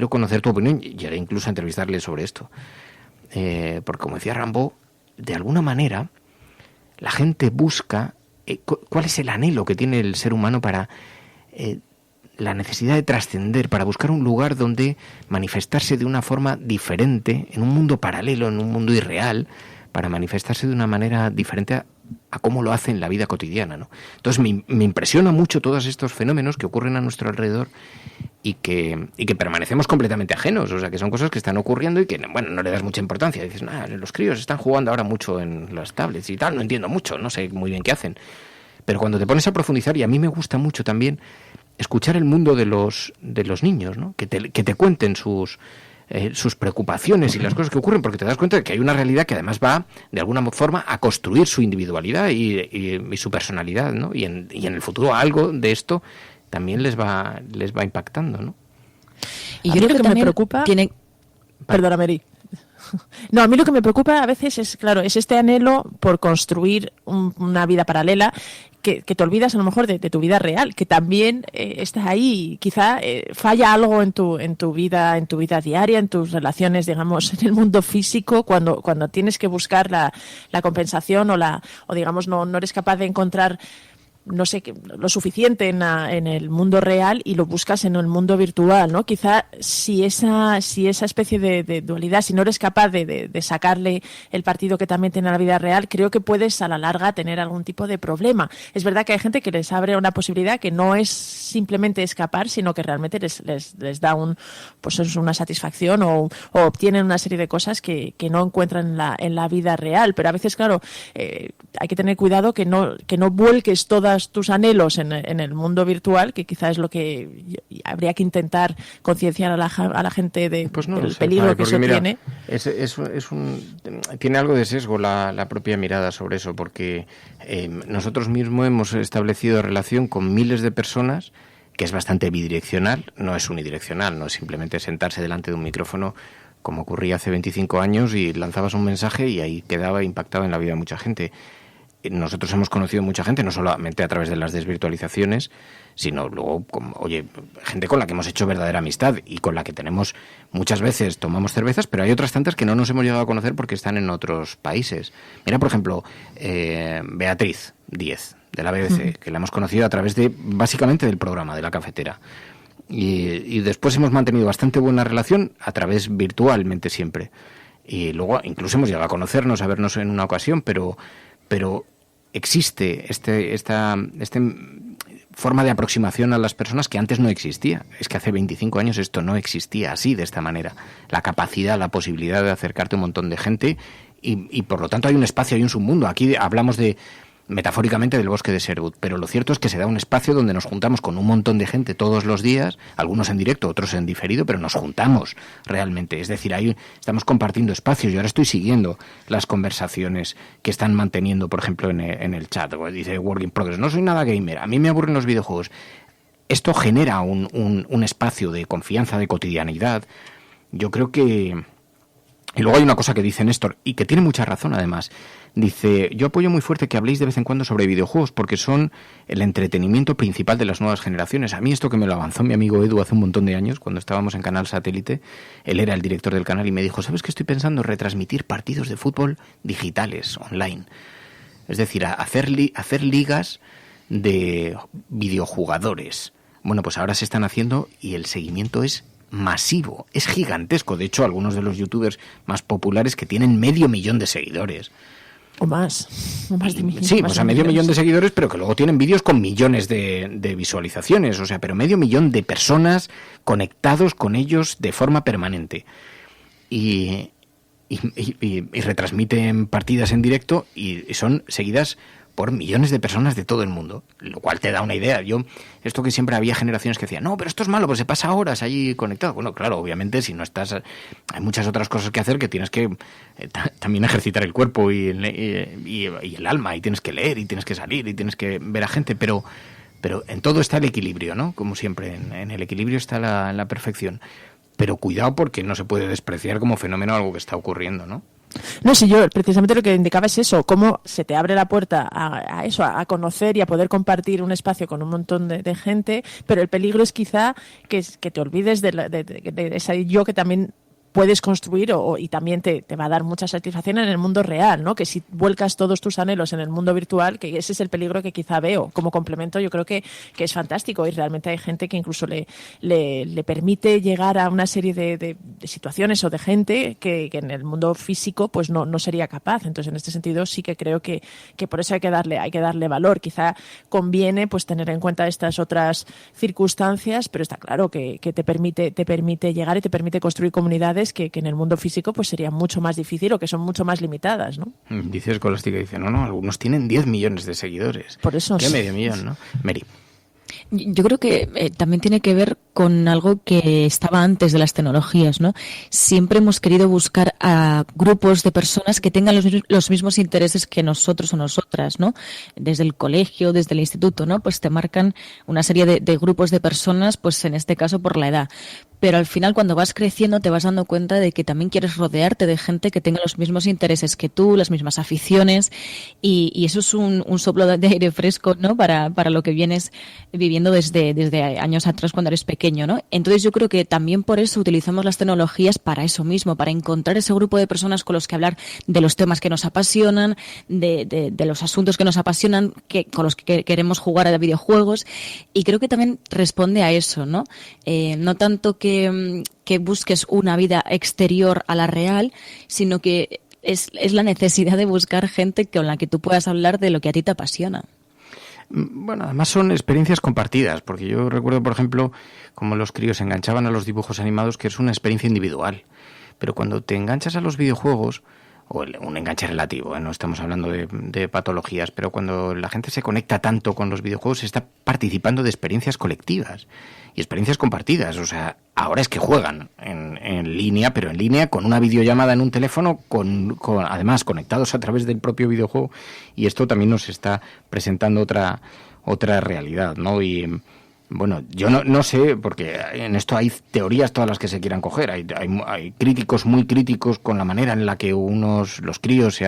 conocer tu opinión, y llegué incluso a entrevistarle sobre esto. Porque como decía Rimbaud, de alguna manera la gente busca cuál es el anhelo que tiene el ser humano para la necesidad de trascender, para buscar un lugar donde manifestarse de una forma diferente, en un mundo paralelo, en un mundo irreal, para manifestarse de una manera diferente a cómo lo hace en la vida cotidiana, ¿no? Entonces me impresiona mucho todos estos fenómenos que ocurren a nuestro alrededor y que permanecemos completamente ajenos, o sea, que son cosas que están ocurriendo y que, bueno, no le das mucha importancia. Dices, los críos están jugando ahora mucho en las tablets y tal, no entiendo mucho, no sé muy bien qué hacen. Pero cuando te pones a profundizar, y a mí me gusta mucho también escuchar el mundo de los niños, ¿no? Que te cuenten sus preocupaciones y las cosas que ocurren, porque te das cuenta de que hay una realidad que además va, de alguna forma, a construir su individualidad y su personalidad, ¿no? Y en el futuro algo de esto también les va impactando, ¿no? Y yo creo que me preocupa... Perdona, Mary. No, a mí lo que me preocupa a veces es este anhelo por construir una vida paralela que te olvidas a lo mejor de tu vida real, que también estás ahí, quizá falla algo en tu vida diaria, en tus relaciones, digamos, en el mundo físico, cuando tienes que buscar la compensación o digamos no eres capaz de encontrar, no sé, lo suficiente en el mundo real y lo buscas en el mundo virtual, ¿no? Quizá si esa especie de dualidad, si no eres capaz de sacarle el partido que también tiene la vida real, creo que puedes a la larga tener algún tipo de problema. Es verdad que hay gente que les abre una posibilidad que no es simplemente escapar, sino que realmente les da una satisfacción o obtienen una serie de cosas que no encuentran en la vida real. Pero a veces, claro, hay que tener cuidado que no vuelques todas tus anhelos en el mundo virtual, que quizás es lo que habría que intentar concienciar a la gente del peligro que eso tiene. Tiene algo de sesgo la propia mirada sobre eso, porque nosotros mismos hemos establecido relación con miles de personas, que es bastante bidireccional, no es unidireccional, no es simplemente sentarse delante de un micrófono como ocurría hace 25 años y lanzabas un mensaje y ahí quedaba impactado en la vida de mucha gente. Nosotros hemos conocido mucha gente, no solamente a través de las desvirtualizaciones, sino luego, gente con la que hemos hecho verdadera amistad y con la que tenemos muchas veces, tomamos cervezas, pero hay otras tantas que no nos hemos llegado a conocer porque están en otros países. Mira, por ejemplo, Beatriz Díez, de la BBC, que la hemos conocido a través básicamente del programa de La Cafetera. Y después hemos mantenido bastante buena relación a través virtualmente siempre. Y luego incluso hemos llegado a conocernos, a vernos en una ocasión, pero existe esta forma de aproximación a las personas que antes no existía. Es que hace 25 años esto no existía así, de esta manera. La capacidad, la posibilidad de acercarte a un montón de gente y por lo tanto hay un espacio, hay un submundo. Aquí hablamos metafóricamente del bosque de Sherwood, pero lo cierto es que se da un espacio donde nos juntamos con un montón de gente todos los días, algunos en directo, otros en diferido, pero nos juntamos realmente. Es decir, ahí estamos compartiendo espacios. Yo ahora estoy siguiendo las conversaciones que están manteniendo, por ejemplo, en el chat. Dice Work in Progress, no soy nada gamer, a mí me aburren los videojuegos. Esto genera un espacio de confianza, de cotidianidad. Yo creo que... Y luego hay una cosa que dice Néstor, y que tiene mucha razón además. Dice, yo apoyo muy fuerte que habléis de vez en cuando sobre videojuegos, porque son el entretenimiento principal de las nuevas generaciones. A mí esto que me lo avanzó mi amigo Edu hace un montón de años, cuando estábamos en Canal Satélite, él era el director del canal y me dijo, ¿sabes qué estoy pensando? Retransmitir partidos de fútbol digitales, online. Es decir, hacer ligas de videojugadores. Bueno, pues ahora se están haciendo y el seguimiento es masivo, es gigantesco. De hecho, algunos de los youtubers más populares que tienen 500.000 de seguidores. O más de millones. Sí, o sea, 500.000 de seguidores, pero que luego tienen vídeos con millones de visualizaciones. O sea, pero 500.000 de personas conectados con ellos de forma permanente. Y retransmiten partidas en directo y son seguidas por millones de personas de todo el mundo, lo cual te da una idea. Esto que siempre había generaciones que decían, no, pero esto es malo, pues se pasa horas allí conectado. Bueno, claro, obviamente si no estás, hay muchas otras cosas que hacer, que tienes que también ejercitar el cuerpo y el alma, y tienes que leer, y tienes que salir, y tienes que ver a gente, pero en todo está el equilibrio, ¿no? Como siempre, en el equilibrio está la perfección. Pero cuidado, porque no se puede despreciar como fenómeno algo que está ocurriendo, ¿no? No, si yo precisamente lo que indicaba es eso, cómo se te abre la puerta a eso, a conocer y a poder compartir un espacio con un montón de gente, pero el peligro es quizá que te olvides de ese yo que también puedes construir y también te va a dar mucha satisfacción en el mundo real, ¿no? Que si vuelcas todos tus anhelos en el mundo virtual, que ese es el peligro que quizá veo. Como complemento yo creo que es fantástico, y realmente hay gente que incluso le permite llegar a una serie de situaciones o de gente que en el mundo físico pues no sería capaz. Entonces, en este sentido sí que creo que por eso hay que darle valor. Quizá conviene pues tener en cuenta estas otras circunstancias, pero está claro que te permite llegar y te permite construir comunidades que en el mundo físico pues sería mucho más difícil, o que son mucho más limitadas, ¿no? Dice Escolástica, dice, no, algunos tienen 10 millones de seguidores. Por eso. ¿Qué medio millón, no? Mary. Yo creo que también tiene que ver con algo que estaba antes de las tecnologías, ¿no? Siempre hemos querido buscar a grupos de personas que tengan los mismos intereses que nosotros o nosotras, ¿no? Desde el colegio, desde el instituto, ¿no? Pues te marcan una serie de grupos de personas, pues en este caso por la edad. Pero al final, cuando vas creciendo, te vas dando cuenta de que también quieres rodearte de gente que tenga los mismos intereses que tú, las mismas aficiones, y eso es un soplo de aire fresco, ¿no? Para lo que vienes viviendo desde años atrás cuando eres pequeño, ¿no? Entonces yo creo que también por eso utilizamos las tecnologías para eso mismo, para encontrar ese grupo de personas con los que hablar de los temas que nos apasionan, de los asuntos que nos apasionan, con los que queremos jugar a videojuegos, y creo que también responde a eso, ¿no? No tanto que busques una vida exterior a la real, sino que es la necesidad de buscar gente con la que tú puedas hablar de lo que a ti te apasiona. Bueno, además son experiencias compartidas, porque yo recuerdo, por ejemplo, como los críos se enganchaban a los dibujos animados, que es una experiencia individual. Pero cuando te enganchas a los videojuegos, o un enganche relativo, no estamos hablando de patologías, pero cuando la gente se conecta tanto con los videojuegos, se está participando de experiencias colectivas y experiencias compartidas. O sea, ahora es que juegan en línea, pero en línea con una videollamada en un teléfono, con además conectados a través del propio videojuego, y esto también nos está presentando otra realidad, ¿no? Y bueno, yo no sé, porque en esto hay teorías todas las que se quieran coger. Hay críticos muy críticos con la manera en la que los críos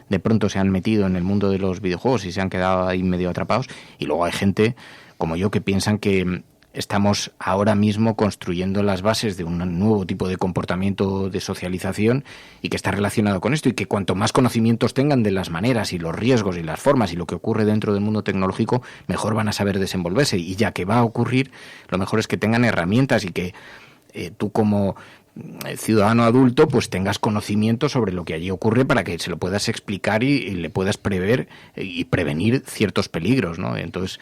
de pronto se han metido en el mundo de los videojuegos y se han quedado ahí medio atrapados. Y luego hay gente como yo que piensan que estamos ahora mismo construyendo las bases de un nuevo tipo de comportamiento de socialización y que está relacionado con esto, y que cuanto más conocimientos tengan de las maneras y los riesgos y las formas y lo que ocurre dentro del mundo tecnológico, mejor van a saber desenvolverse. Y ya que va a ocurrir, lo mejor es que tengan herramientas y que tú como ciudadano adulto pues tengas conocimiento sobre lo que allí ocurre para que se lo puedas explicar y le puedas prever y prevenir ciertos peligros, ¿no? Entonces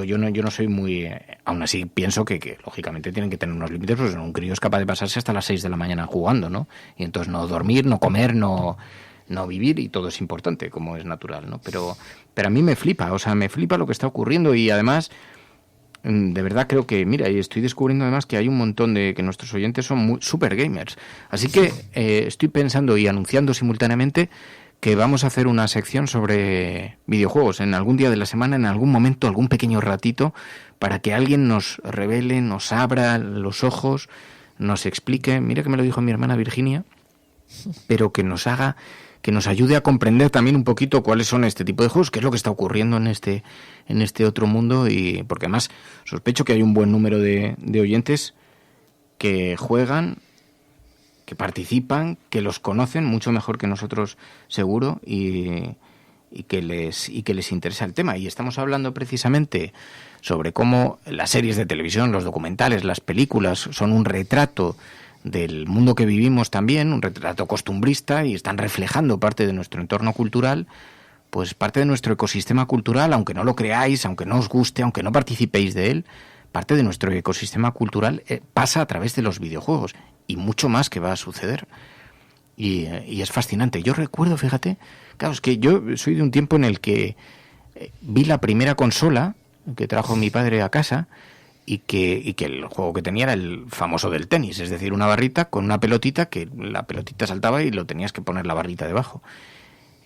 yo no soy muy, aún así pienso que lógicamente tienen que tener unos límites, pues un crío es capaz de pasarse hasta las 6 de la mañana jugando, ¿no? Y entonces no dormir, no comer, no vivir, y todo es importante, como es natural, ¿no? Pero a mí me flipa lo que está ocurriendo, y además de verdad creo que, mira, y estoy descubriendo además que hay un montón que nuestros oyentes son super gamers. Así que estoy pensando y anunciando simultáneamente que vamos a hacer una sección sobre videojuegos en algún día de la semana, en algún momento, algún pequeño ratito, para que alguien nos revele, nos abra los ojos, nos explique. Mira que me lo dijo mi hermana Virginia, pero que nos ayude a comprender también un poquito cuáles son este tipo de juegos, qué es lo que está ocurriendo en este otro mundo, y porque además sospecho que hay un buen número de oyentes que juegan, que participan, que los conocen mucho mejor que nosotros seguro, y que les interesa el tema. Y estamos hablando precisamente sobre cómo las series de televisión, los documentales, las películas son un retrato del mundo que vivimos también, un retrato costumbrista, y están reflejando parte de nuestro entorno cultural, pues parte de nuestro ecosistema cultural, aunque no lo creáis, aunque no os guste, aunque no participéis de él, parte de nuestro ecosistema cultural pasa a través de los videojuegos, y mucho más que va a suceder. Y es fascinante. Yo recuerdo, fíjate, claro, es que yo soy de un tiempo en el que vi la primera consola que trajo mi padre a casa y que el juego que tenía era el famoso del tenis, es decir, una barrita con una pelotita que la pelotita saltaba y lo tenías que poner la barrita debajo.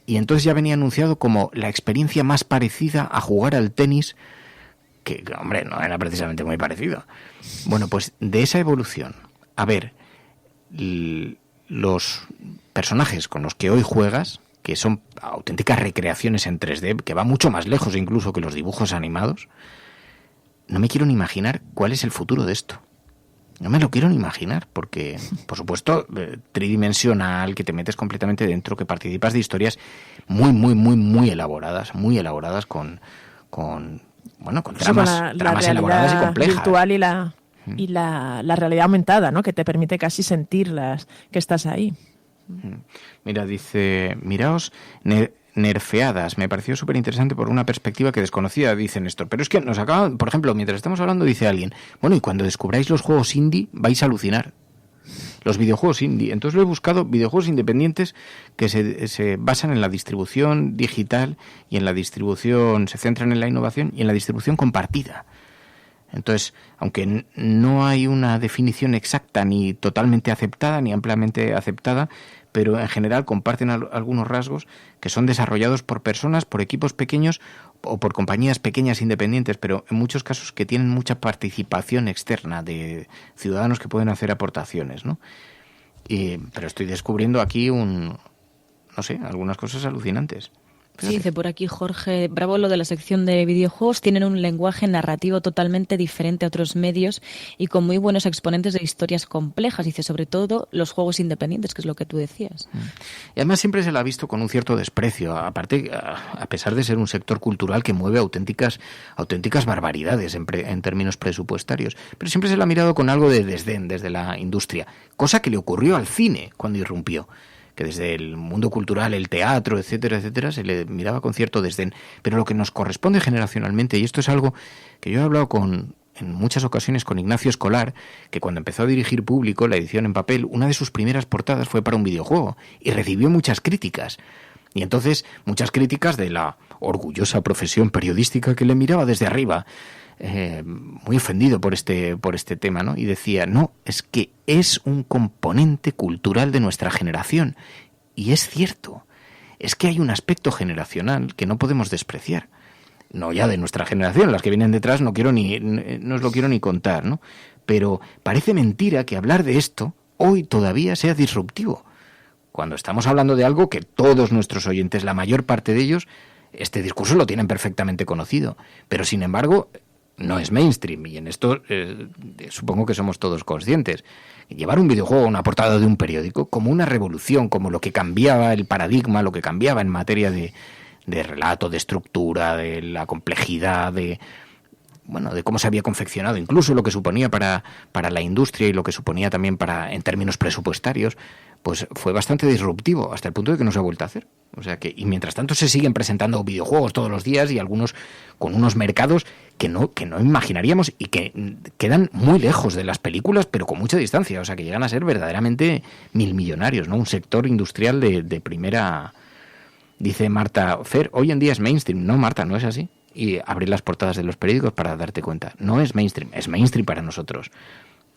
Y entonces ya venía anunciado como la experiencia más parecida a jugar al tenis, que, hombre, no era precisamente muy parecido. Bueno, pues de esa evolución, a ver, los personajes con los que hoy juegas, que son auténticas recreaciones en 3D, que va mucho más lejos incluso que los dibujos animados, no me quiero ni imaginar cuál es el futuro de esto. No me lo quiero ni imaginar, porque, por supuesto, tridimensional, que te metes completamente dentro, que participas de historias muy elaboradas con tramas elaboradas y complejas. Virtual y la realidad aumentada, ¿no? Que te permite casi sentirlas, que estás ahí. Mira, dice, miraos, nerfeadas, me pareció súper interesante por una perspectiva que desconocía, dice Néstor, pero es que nos acaban, por ejemplo, mientras estamos hablando, dice alguien, bueno, y cuando descubráis los juegos indie vais a alucinar, los videojuegos indie. Entonces lo he buscado, videojuegos independientes que se basan en la distribución digital y en la distribución, se centran en la innovación y en la distribución compartida. Entonces, aunque no hay una definición exacta ni totalmente aceptada ni ampliamente aceptada, pero en general comparten algunos rasgos que son desarrollados por personas, por equipos pequeños o por compañías pequeñas independientes, pero en muchos casos que tienen mucha participación externa de ciudadanos que pueden hacer aportaciones, ¿no? Pero estoy descubriendo aquí algunas cosas alucinantes. Sí, dice por aquí Jorge Bravo, lo de la sección de videojuegos, tienen un lenguaje narrativo totalmente diferente a otros medios y con muy buenos exponentes de historias complejas, dice, sobre todo los juegos independientes, que es lo que tú decías. Y además siempre se la ha visto con un cierto desprecio, aparte, a pesar de ser un sector cultural que mueve auténticas barbaridades en términos presupuestarios, pero siempre se la ha mirado con algo de desdén desde la industria, cosa que le ocurrió al cine cuando irrumpió, que desde el mundo cultural, el teatro, etcétera, se le miraba con cierto desdén. Pero lo que nos corresponde generacionalmente, y esto es algo que yo he hablado en muchas ocasiones con Ignacio Escolar, que cuando empezó a dirigir Público, la edición en papel, una de sus primeras portadas fue para un videojuego, y recibió muchas críticas. Y entonces, muchas críticas de la orgullosa profesión periodística que le miraba desde arriba, muy ofendido por este tema, ¿no? Y decía, no, es que es un componente cultural de nuestra generación. Y es cierto, es que hay un aspecto generacional que no podemos despreciar. No ya de nuestra generación, las que vienen detrás no os lo quiero ni contar, ¿no? Pero parece mentira que hablar de esto hoy todavía sea disruptivo, cuando estamos hablando de algo que todos nuestros oyentes, la mayor parte de ellos, este discurso lo tienen perfectamente conocido, pero sin embargo no es mainstream, y en esto supongo que somos todos conscientes. Llevar un videojuego a una portada de un periódico como una revolución, como lo que cambiaba el paradigma, lo que cambiaba en materia de relato, de estructura, de la complejidad, de cómo se había confeccionado, incluso lo que suponía para la industria y lo que suponía también en términos presupuestarios, pues fue bastante disruptivo, hasta el punto de que no se ha vuelto a hacer. O sea que, y mientras tanto se siguen presentando videojuegos todos los días, y algunos con unos mercados que no imaginaríamos y que quedan muy lejos de las películas, pero con mucha distancia. O sea que llegan a ser verdaderamente milmillonarios, ¿no? Un sector industrial de primera. Dice Marta Fer, hoy en día es mainstream. No, Marta, no es así. Y abrir las portadas de los periódicos para darte cuenta. No es mainstream para nosotros.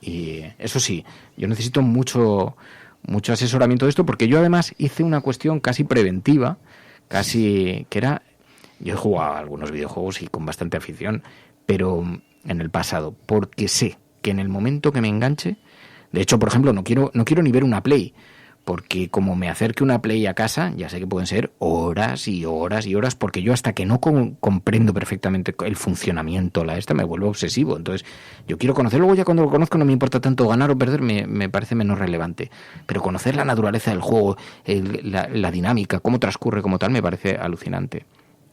Y eso sí, yo necesito mucho asesoramiento de esto, porque yo además hice una cuestión casi preventiva, que era, yo he jugado a algunos videojuegos y con bastante afición, pero en el pasado, porque sé que en el momento que me enganche, de hecho, por ejemplo, no quiero ni ver una Play, porque como me acerque una Play a casa, ya sé que pueden ser horas y horas y horas, porque yo hasta que no comprendo perfectamente el funcionamiento, me vuelvo obsesivo. Entonces, yo quiero conocer, luego ya cuando lo conozco no me importa tanto ganar o perder, me parece menos relevante. Pero conocer la naturaleza del juego, la dinámica, cómo transcurre como tal, me parece alucinante.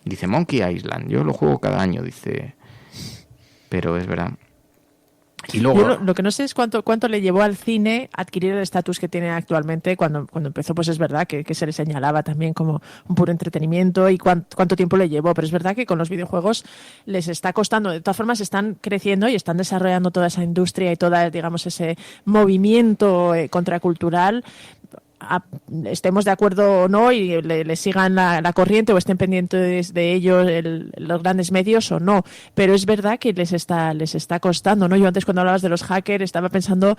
Dice Monkey Island, yo lo juego cada año, dice, pero es verdad. Y luego, yo lo que no sé es cuánto le llevó al cine adquirir el estatus que tiene actualmente. Cuando empezó, pues es verdad que se le señalaba también como un puro entretenimiento, y cuánto tiempo le llevó, pero es verdad que con los videojuegos les está costando. De todas formas, están creciendo y están desarrollando toda esa industria y toda, digamos, ese movimiento contracultural estemos de acuerdo o no y le sigan la corriente o estén pendientes de ello los grandes medios o no, pero es verdad que les está costando, ¿no? Yo antes, cuando hablabas de los hackers, estaba pensando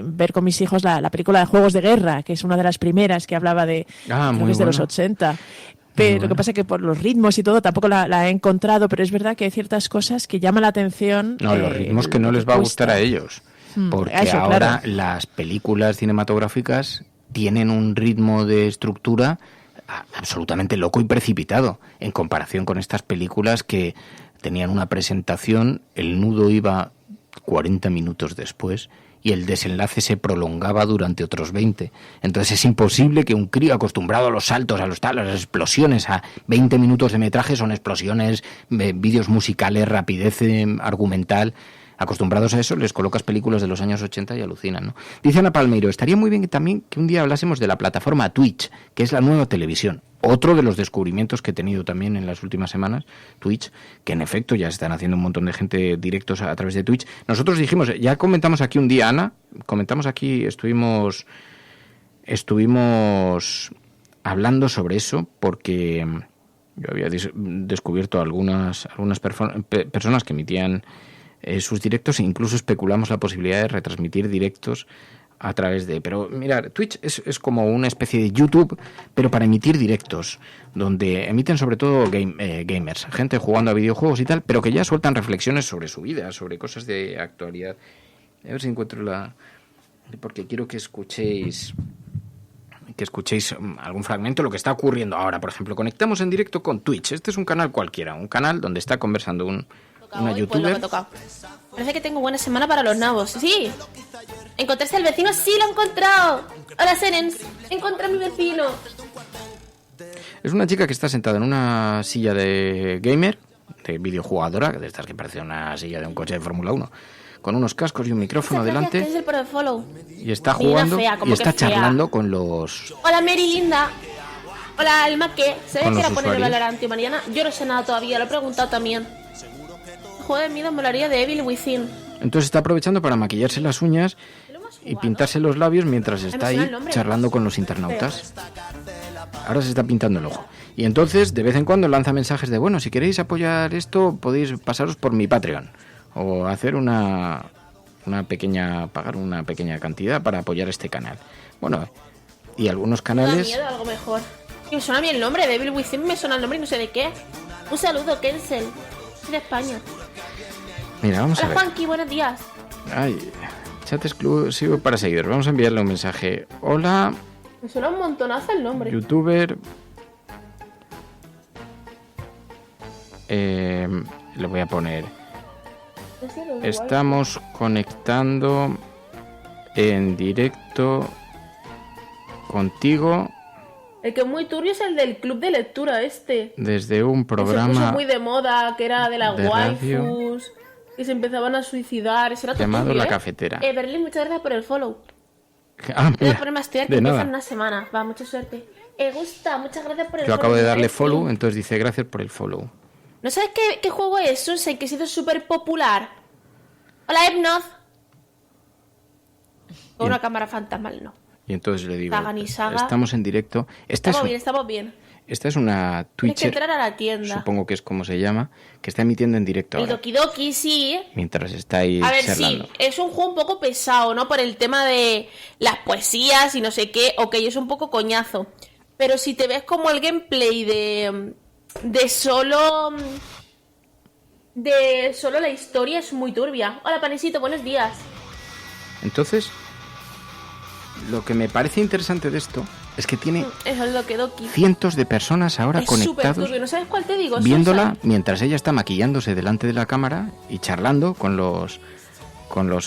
ver con mis hijos la película de Juegos de Guerra, que es una de las primeras que hablaba de, creo que es de los 80. Pero lo que pasa es que por los ritmos y todo tampoco la he encontrado, pero es verdad que hay ciertas cosas que llaman la atención. No, los ritmos que no les va a gustar a ellos, porque eso, ahora las películas cinematográficas tienen un ritmo de estructura absolutamente loco y precipitado en comparación con estas películas que tenían una presentación, el nudo iba 40 minutos después y el desenlace se prolongaba durante otros 20. Entonces es imposible que un crío acostumbrado a los saltos, a las explosiones, a 20 minutos de metraje, son explosiones, vídeos musicales, rapidez argumental, acostumbrados a eso, les colocas películas de los años 80 y alucinan, ¿no? Dice Ana Palmeiro, estaría muy bien también que un día hablásemos de la plataforma Twitch, que es la nueva televisión. Otro de los descubrimientos que he tenido también en las últimas semanas, Twitch, que en efecto ya están haciendo un montón de gente directos a través de Twitch. Nosotros dijimos, ya comentamos aquí un día, Ana, estuvimos hablando sobre eso, porque yo había descubierto algunas personas que emitían sus directos, e incluso especulamos la posibilidad de retransmitir directos a través de... Pero mirad, Twitch es como una especie de YouTube, pero para emitir directos, donde emiten sobre todo gamers, gente jugando a videojuegos y tal, pero que ya sueltan reflexiones sobre su vida, sobre cosas de actualidad. A ver si encuentro porque quiero que escuchéis algún fragmento de lo que está ocurriendo ahora. Por ejemplo, conectamos en directo con Twitch. Este es un canal cualquiera, un canal donde está conversando una youtuber. Parece que tengo buena semana para los nabos. Sí. ¿Encontraste al vecino? Sí, lo he encontrado. Hola, Serens. Encontré a mi vecino. Es una chica que está sentada en una silla de gamer, de videojugadora, de estas que parece una silla de un coche de Fórmula 1, con unos cascos y un micrófono delante. Y está jugando y está charlando con los... Hola, Mary linda. Hola, Alma, ¿qué? ¿Sabes que era poner el Valorant, Mariana? Yo no sé nada todavía, lo he preguntado también. Joder, mira, molaría de Evil Within. Entonces está aprovechando para maquillarse las uñas y pintarse los labios mientras está ahí charlando con los internautas. Ahora se está pintando el ojo. Y entonces, de vez en cuando, lanza mensajes de, bueno, si queréis apoyar esto, podéis pasaros por mi Patreon. O hacer pagar una pequeña cantidad para apoyar este canal. Bueno, y algunos canales... Me da miedo, algo mejor. Me suena a mí el nombre, de Evil Within, me suena el nombre y no sé de qué. Un saludo, Kensel. De España. Mira, vamos a ver. Hola, Juanqui, buenos días. Ay, chat exclusivo para seguidores. Vamos a enviarle un mensaje. Hola. Me suena un montonazo el nombre. YouTuber. Le voy a poner. Estamos conectando en directo contigo. El que es muy turbio es el del club de lectura desde un programa que se puso muy de moda, que era de las de waifus, que se empezaban a suicidar. Eso era llamado turbio, La Cafetera. Berlín, muchas gracias por el follow. Voy a ponerme a estudiar, que empieza en una semana. Va, mucha suerte. Gusta, muchas gracias por el follow. Yo acabo de darle follow, entonces dice gracias por el follow. ¿No sabes qué juego es? Sunset, que ha sido súper popular. Hola, Ebnoz. Con una cámara fantasmal, no. Y entonces le digo, Saga. Estamos en directo. Estamos bien. Esta es una Twitcher. Tienes que entrar a la tienda. Supongo que es como se llama, que está emitiendo en directo el Doki Doki, sí. Mientras está ahí charlando. Sí, es un juego un poco pesado, ¿no? Por el tema de las poesías y no sé qué. Ok, es un poco coñazo. Pero si te ves como el gameplay de solo la historia, es muy turbia. Hola, Panesito, buenos días. Entonces, lo que me parece interesante de esto es que tiene cientos de personas ahora conectados, ¿no sabes cuál te digo? viéndola mientras ella está maquillándose delante de la cámara y charlando con los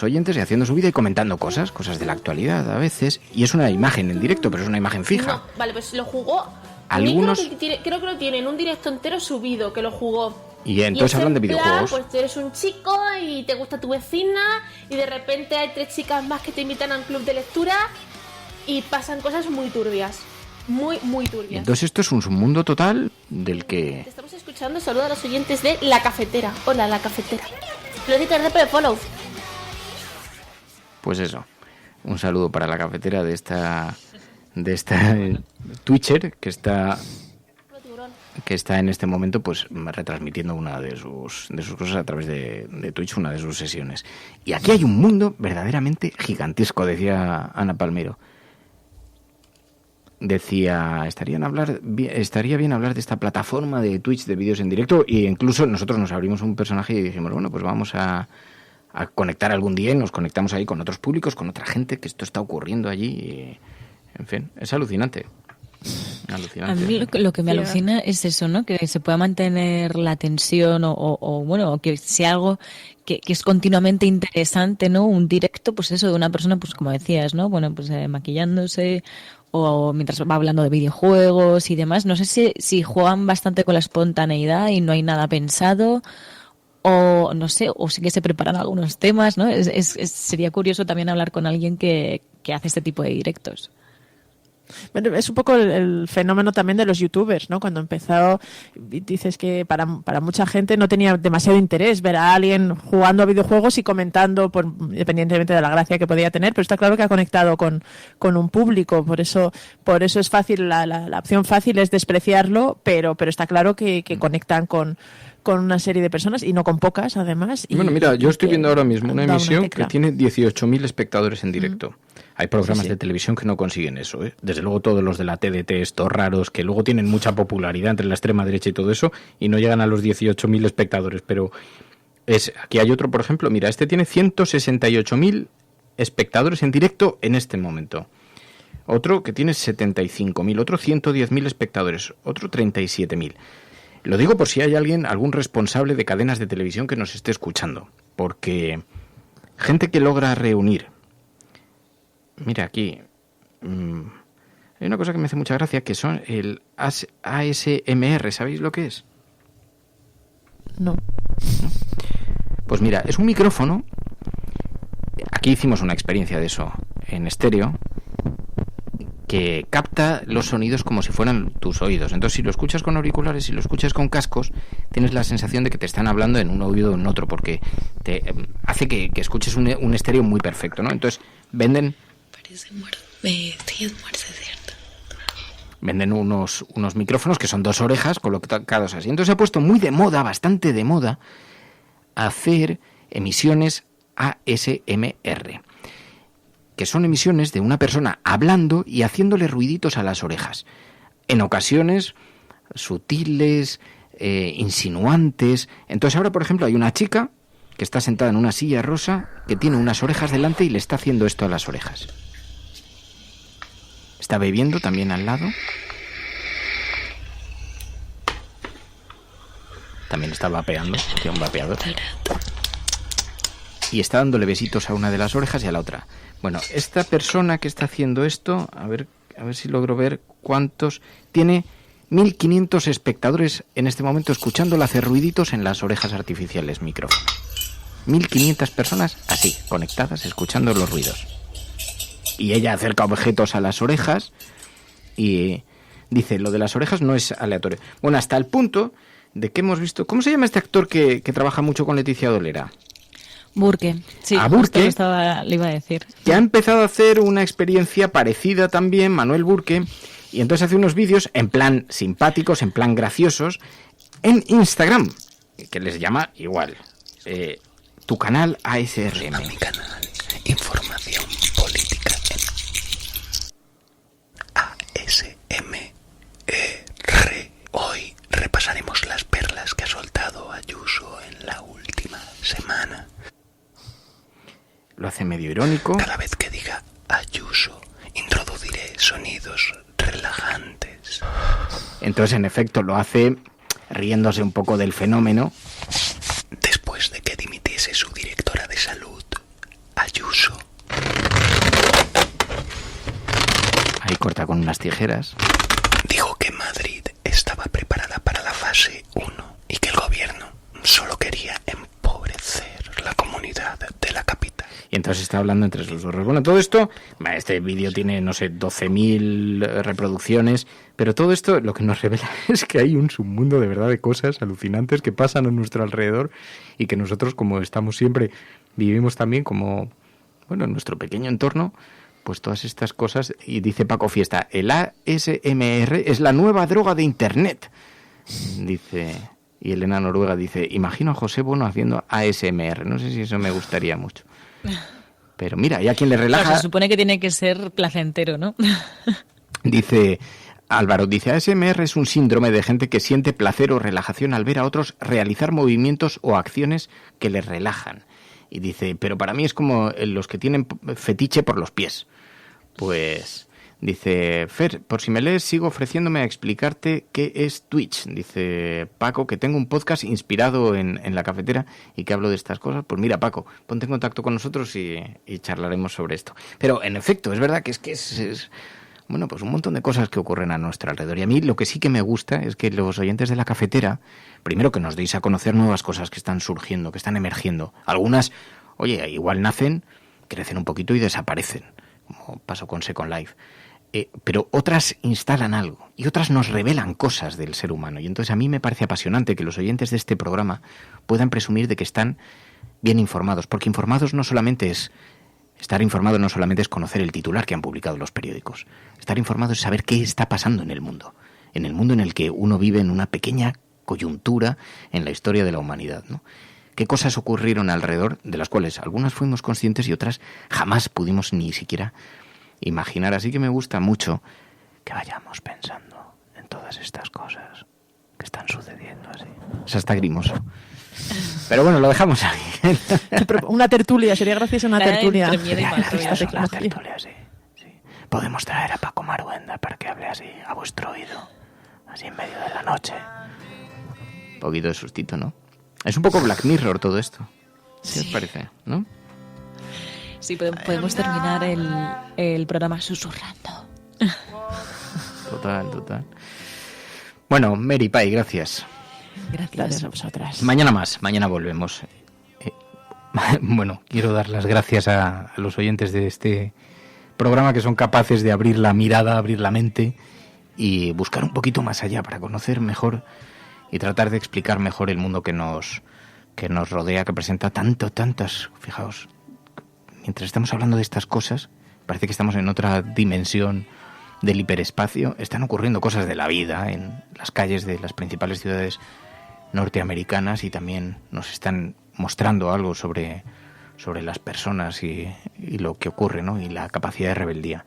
oyentes y haciendo su vida y comentando cosas de la actualidad a veces. Y es una imagen en directo, pero es una imagen fija. No, vale, pues lo jugó. Algunos... Creo que lo tiene en un directo entero subido, que lo jugó. Y entonces hablan de videojuegos. Pues tú eres un chico y te gusta tu vecina y de repente hay 3 chicas más que te invitan a un club de lectura y pasan cosas muy turbias. Muy, muy turbias. Y entonces esto es un submundo total del que... Te estamos escuchando. Saludos a los oyentes de La Cafetera. Hola, La Cafetera. Gracias por el follow. Pues eso. Un saludo para La Cafetera de esta de esta Twitcher que está en este momento pues retransmitiendo una de sus cosas a través de Twitch, una de sus sesiones. Y aquí hay un mundo verdaderamente gigantesco, decía Ana Palmero. Decía, estaría bien hablar de esta plataforma de Twitch de vídeos en directo, y incluso nosotros nos abrimos un personaje y dijimos, bueno, pues vamos a conectar algún día y nos conectamos ahí con otros públicos, con otra gente, que esto está ocurriendo allí. Y, en fin, es alucinante. A mí lo que me alucina es eso, ¿no? Que se pueda mantener la tensión o bueno, que sea algo que es continuamente interesante, ¿no? Un directo, pues eso, de una persona, pues como decías, ¿no? Bueno, pues maquillándose o mientras va hablando de videojuegos y demás. No sé si juegan bastante con la espontaneidad y no hay nada pensado, o no sé, o sí que se preparan algunos temas, ¿no? Sería curioso también hablar con alguien que hace este tipo de directos. Bueno, es un poco el fenómeno también de los youtubers, ¿no? Cuando empezó, dices que para mucha gente no tenía demasiado interés ver a alguien jugando a videojuegos y comentando, independientemente de la gracia que podía tener, pero está claro que ha conectado con un público, por eso es fácil, la opción fácil es despreciarlo, pero está claro que conectan con una serie de personas, y no con pocas, además. Bueno, mira, yo estoy viendo ahora mismo una emisión que tiene 18.000 espectadores en directo. Hay programas de televisión que no consiguen eso, ¿eh? Desde luego todos los de la TDT, estos raros, que luego tienen mucha popularidad entre la extrema derecha y todo eso, y no llegan a los 18.000 espectadores. Pero aquí hay otro, por ejemplo, mira, este tiene 168.000 espectadores en directo en este momento. Otro que tiene 75.000, otro 110.000 espectadores, otro 37.000. Lo digo por si hay algún responsable de cadenas de televisión que nos esté escuchando, porque gente que logra reunir... Mira, aquí hay una cosa que me hace mucha gracia, que son el ASMR. ¿Sabéis lo que es? No. Pues mira, es un micrófono. Aquí hicimos una experiencia de eso en estéreo, que capta los sonidos como si fueran tus oídos. Entonces, si lo escuchas con auriculares, si lo escuchas con cascos, tienes la sensación de que te están hablando en un oído o en otro, porque te hace que escuches un estéreo muy perfecto, ¿no? Entonces, venden unos micrófonos que son 2 orejas colocados así. Entonces se ha puesto muy de moda, bastante de moda, hacer emisiones ASMR, que son emisiones de una persona hablando y haciéndole ruiditos a las orejas. En ocasiones sutiles, insinuantes. Entonces ahora, por ejemplo, hay una chica que está sentada en una silla rosa, que tiene unas orejas delante y le está haciendo esto a las orejas. Está bebiendo también al lado. También está vapeando, tiene un vapeador. Y está dándole besitos a una de las orejas y a la otra. Bueno, esta persona que está haciendo esto, a ver si logro ver cuántos... Tiene 1.500 espectadores en este momento escuchándola hacer ruiditos en las orejas artificiales, micrófono. 1.500 personas así, conectadas, escuchando los ruidos. Y ella acerca objetos a las orejas y dice, lo de las orejas no es aleatorio. Bueno, hasta el punto de que hemos visto... ¿Cómo se llama este actor que trabaja mucho con Leticia Dolera? Burke, sí, a Burke, le iba a decir. Que ha empezado a hacer una experiencia parecida también, Manuel Burke, y entonces hace unos vídeos en plan simpáticos, en plan graciosos, en Instagram, que les llama igual, tu canal ASRM. A mi canal, información política en ASMR. Hoy repasaremos las perlas que ha soltado Ayuso en la última semana. Lo hace medio irónico. Cada vez que diga Ayuso, introduciré sonidos relajantes. Entonces, en efecto, lo hace riéndose un poco del fenómeno. Después de que dimitiese su directora de salud, Ayuso. Ahí corta con unas tijeras. Dijo que Madrid estaba preparada para la fase 1 y que el gobierno solo quería empobrecer la comunidad de la capital. Y entonces está hablando entre susurros. Bueno, todo esto, este vídeo tiene, no sé, 12.000 reproducciones, pero todo esto lo que nos revela es que hay un submundo de verdad de cosas alucinantes que pasan a nuestro alrededor y que nosotros, como estamos siempre, vivimos también como, bueno, en nuestro pequeño entorno, pues todas estas cosas. Y dice Paco Fiesta, el ASMR es la nueva droga de Internet. Dice, y Elena Noruega dice, imagino a José Bono haciendo ASMR. No sé si eso me gustaría mucho. Pero mira, y a quien le relaja... Claro, se supone que tiene que ser placentero, ¿no? Dice Álvaro, dice, ASMR es un síndrome de gente que siente placer o relajación al ver a otros realizar movimientos o acciones que les relajan. Y dice, pero para mí es como los que tienen fetiche por los pies. Pues dice, Fer, por si me lees, sigo ofreciéndome a explicarte qué es Twitch. Dice Paco, que tengo un podcast inspirado en la cafetera y que hablo de estas cosas. Pues mira, Paco, ponte en contacto con nosotros y charlaremos sobre esto. Pero en efecto, es verdad que es bueno, pues un montón de cosas que ocurren a nuestro alrededor. Y a mí lo que sí que me gusta es que los oyentes de la cafetera, primero que nos deis a conocer nuevas cosas que están surgiendo, que están emergiendo. Algunas, oye, igual nacen, crecen un poquito y desaparecen, como pasó con Second Life. Pero otras instalan algo y otras nos revelan cosas del ser humano. Y entonces a mí me parece apasionante que los oyentes de este programa puedan presumir de que están bien informados. Porque informados no solamente es... Estar informado no solamente es conocer el titular que han publicado los periódicos. Estar informado es saber qué está pasando en el mundo en el que uno vive en una pequeña coyuntura en la historia de la humanidad, ¿no? Qué cosas ocurrieron alrededor, de las cuales algunas fuimos conscientes y otras jamás pudimos ni siquiera imaginar. Así que me gusta mucho que vayamos pensando en todas estas cosas que están sucediendo así. Es hasta grimoso. Pero bueno, lo dejamos ahí. Una tertulia, sería graciosa una tertulia. Una tertulia, sí. Podemos traer a Paco Maruenda para que hable así a vuestro oído, así en medio de la noche. Un poquito de sustito, ¿no? Es un poco Black Mirror todo esto. ¿Qué os parece, no? Sí, podemos terminar el programa susurrando. Total. Bueno, Mary Pie, gracias. Gracias a vosotras. Mañana volvemos. Bueno, quiero dar las gracias a los oyentes de este programa que son capaces de abrir la mirada, abrir la mente y buscar un poquito más allá para conocer mejor y tratar de explicar mejor el mundo que nos rodea, que presenta tantas. Fijaos, mientras estamos hablando de estas cosas, parece que estamos en otra dimensión del hiperespacio. Están ocurriendo cosas de la vida en las calles de las principales ciudades norteamericanas y también nos están mostrando algo sobre las personas y lo que ocurre, ¿no? Y la capacidad de rebeldía.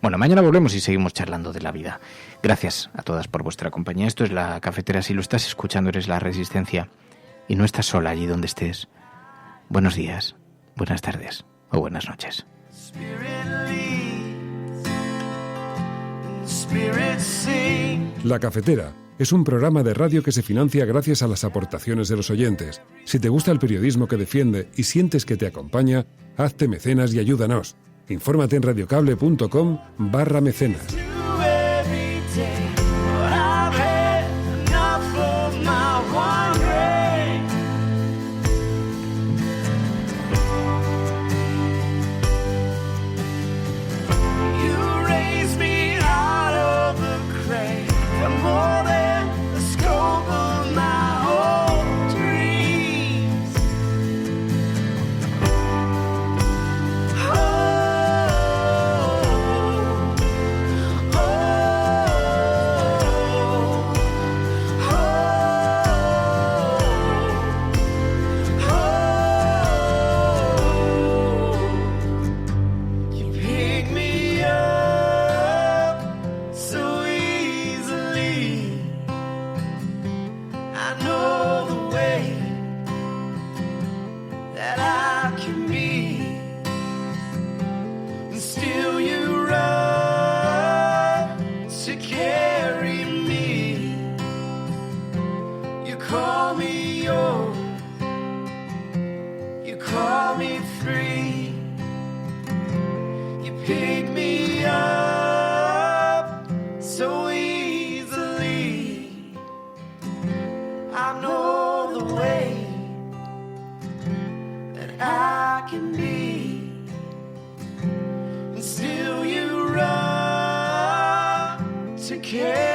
Bueno, mañana volvemos y seguimos charlando de la vida. Gracias a todas por vuestra compañía. Esto es La Cafetera. Si lo estás escuchando, eres La Resistencia y no estás sola allí donde estés. Buenos días, buenas tardes o buenas noches. La Cafetera es un programa de radio que se financia gracias a las aportaciones de los oyentes. Si te gusta el periodismo que defiende y sientes que te acompaña, hazte mecenas y ayúdanos. Infórmate en radiocable.com/mecenas. Still you run to care.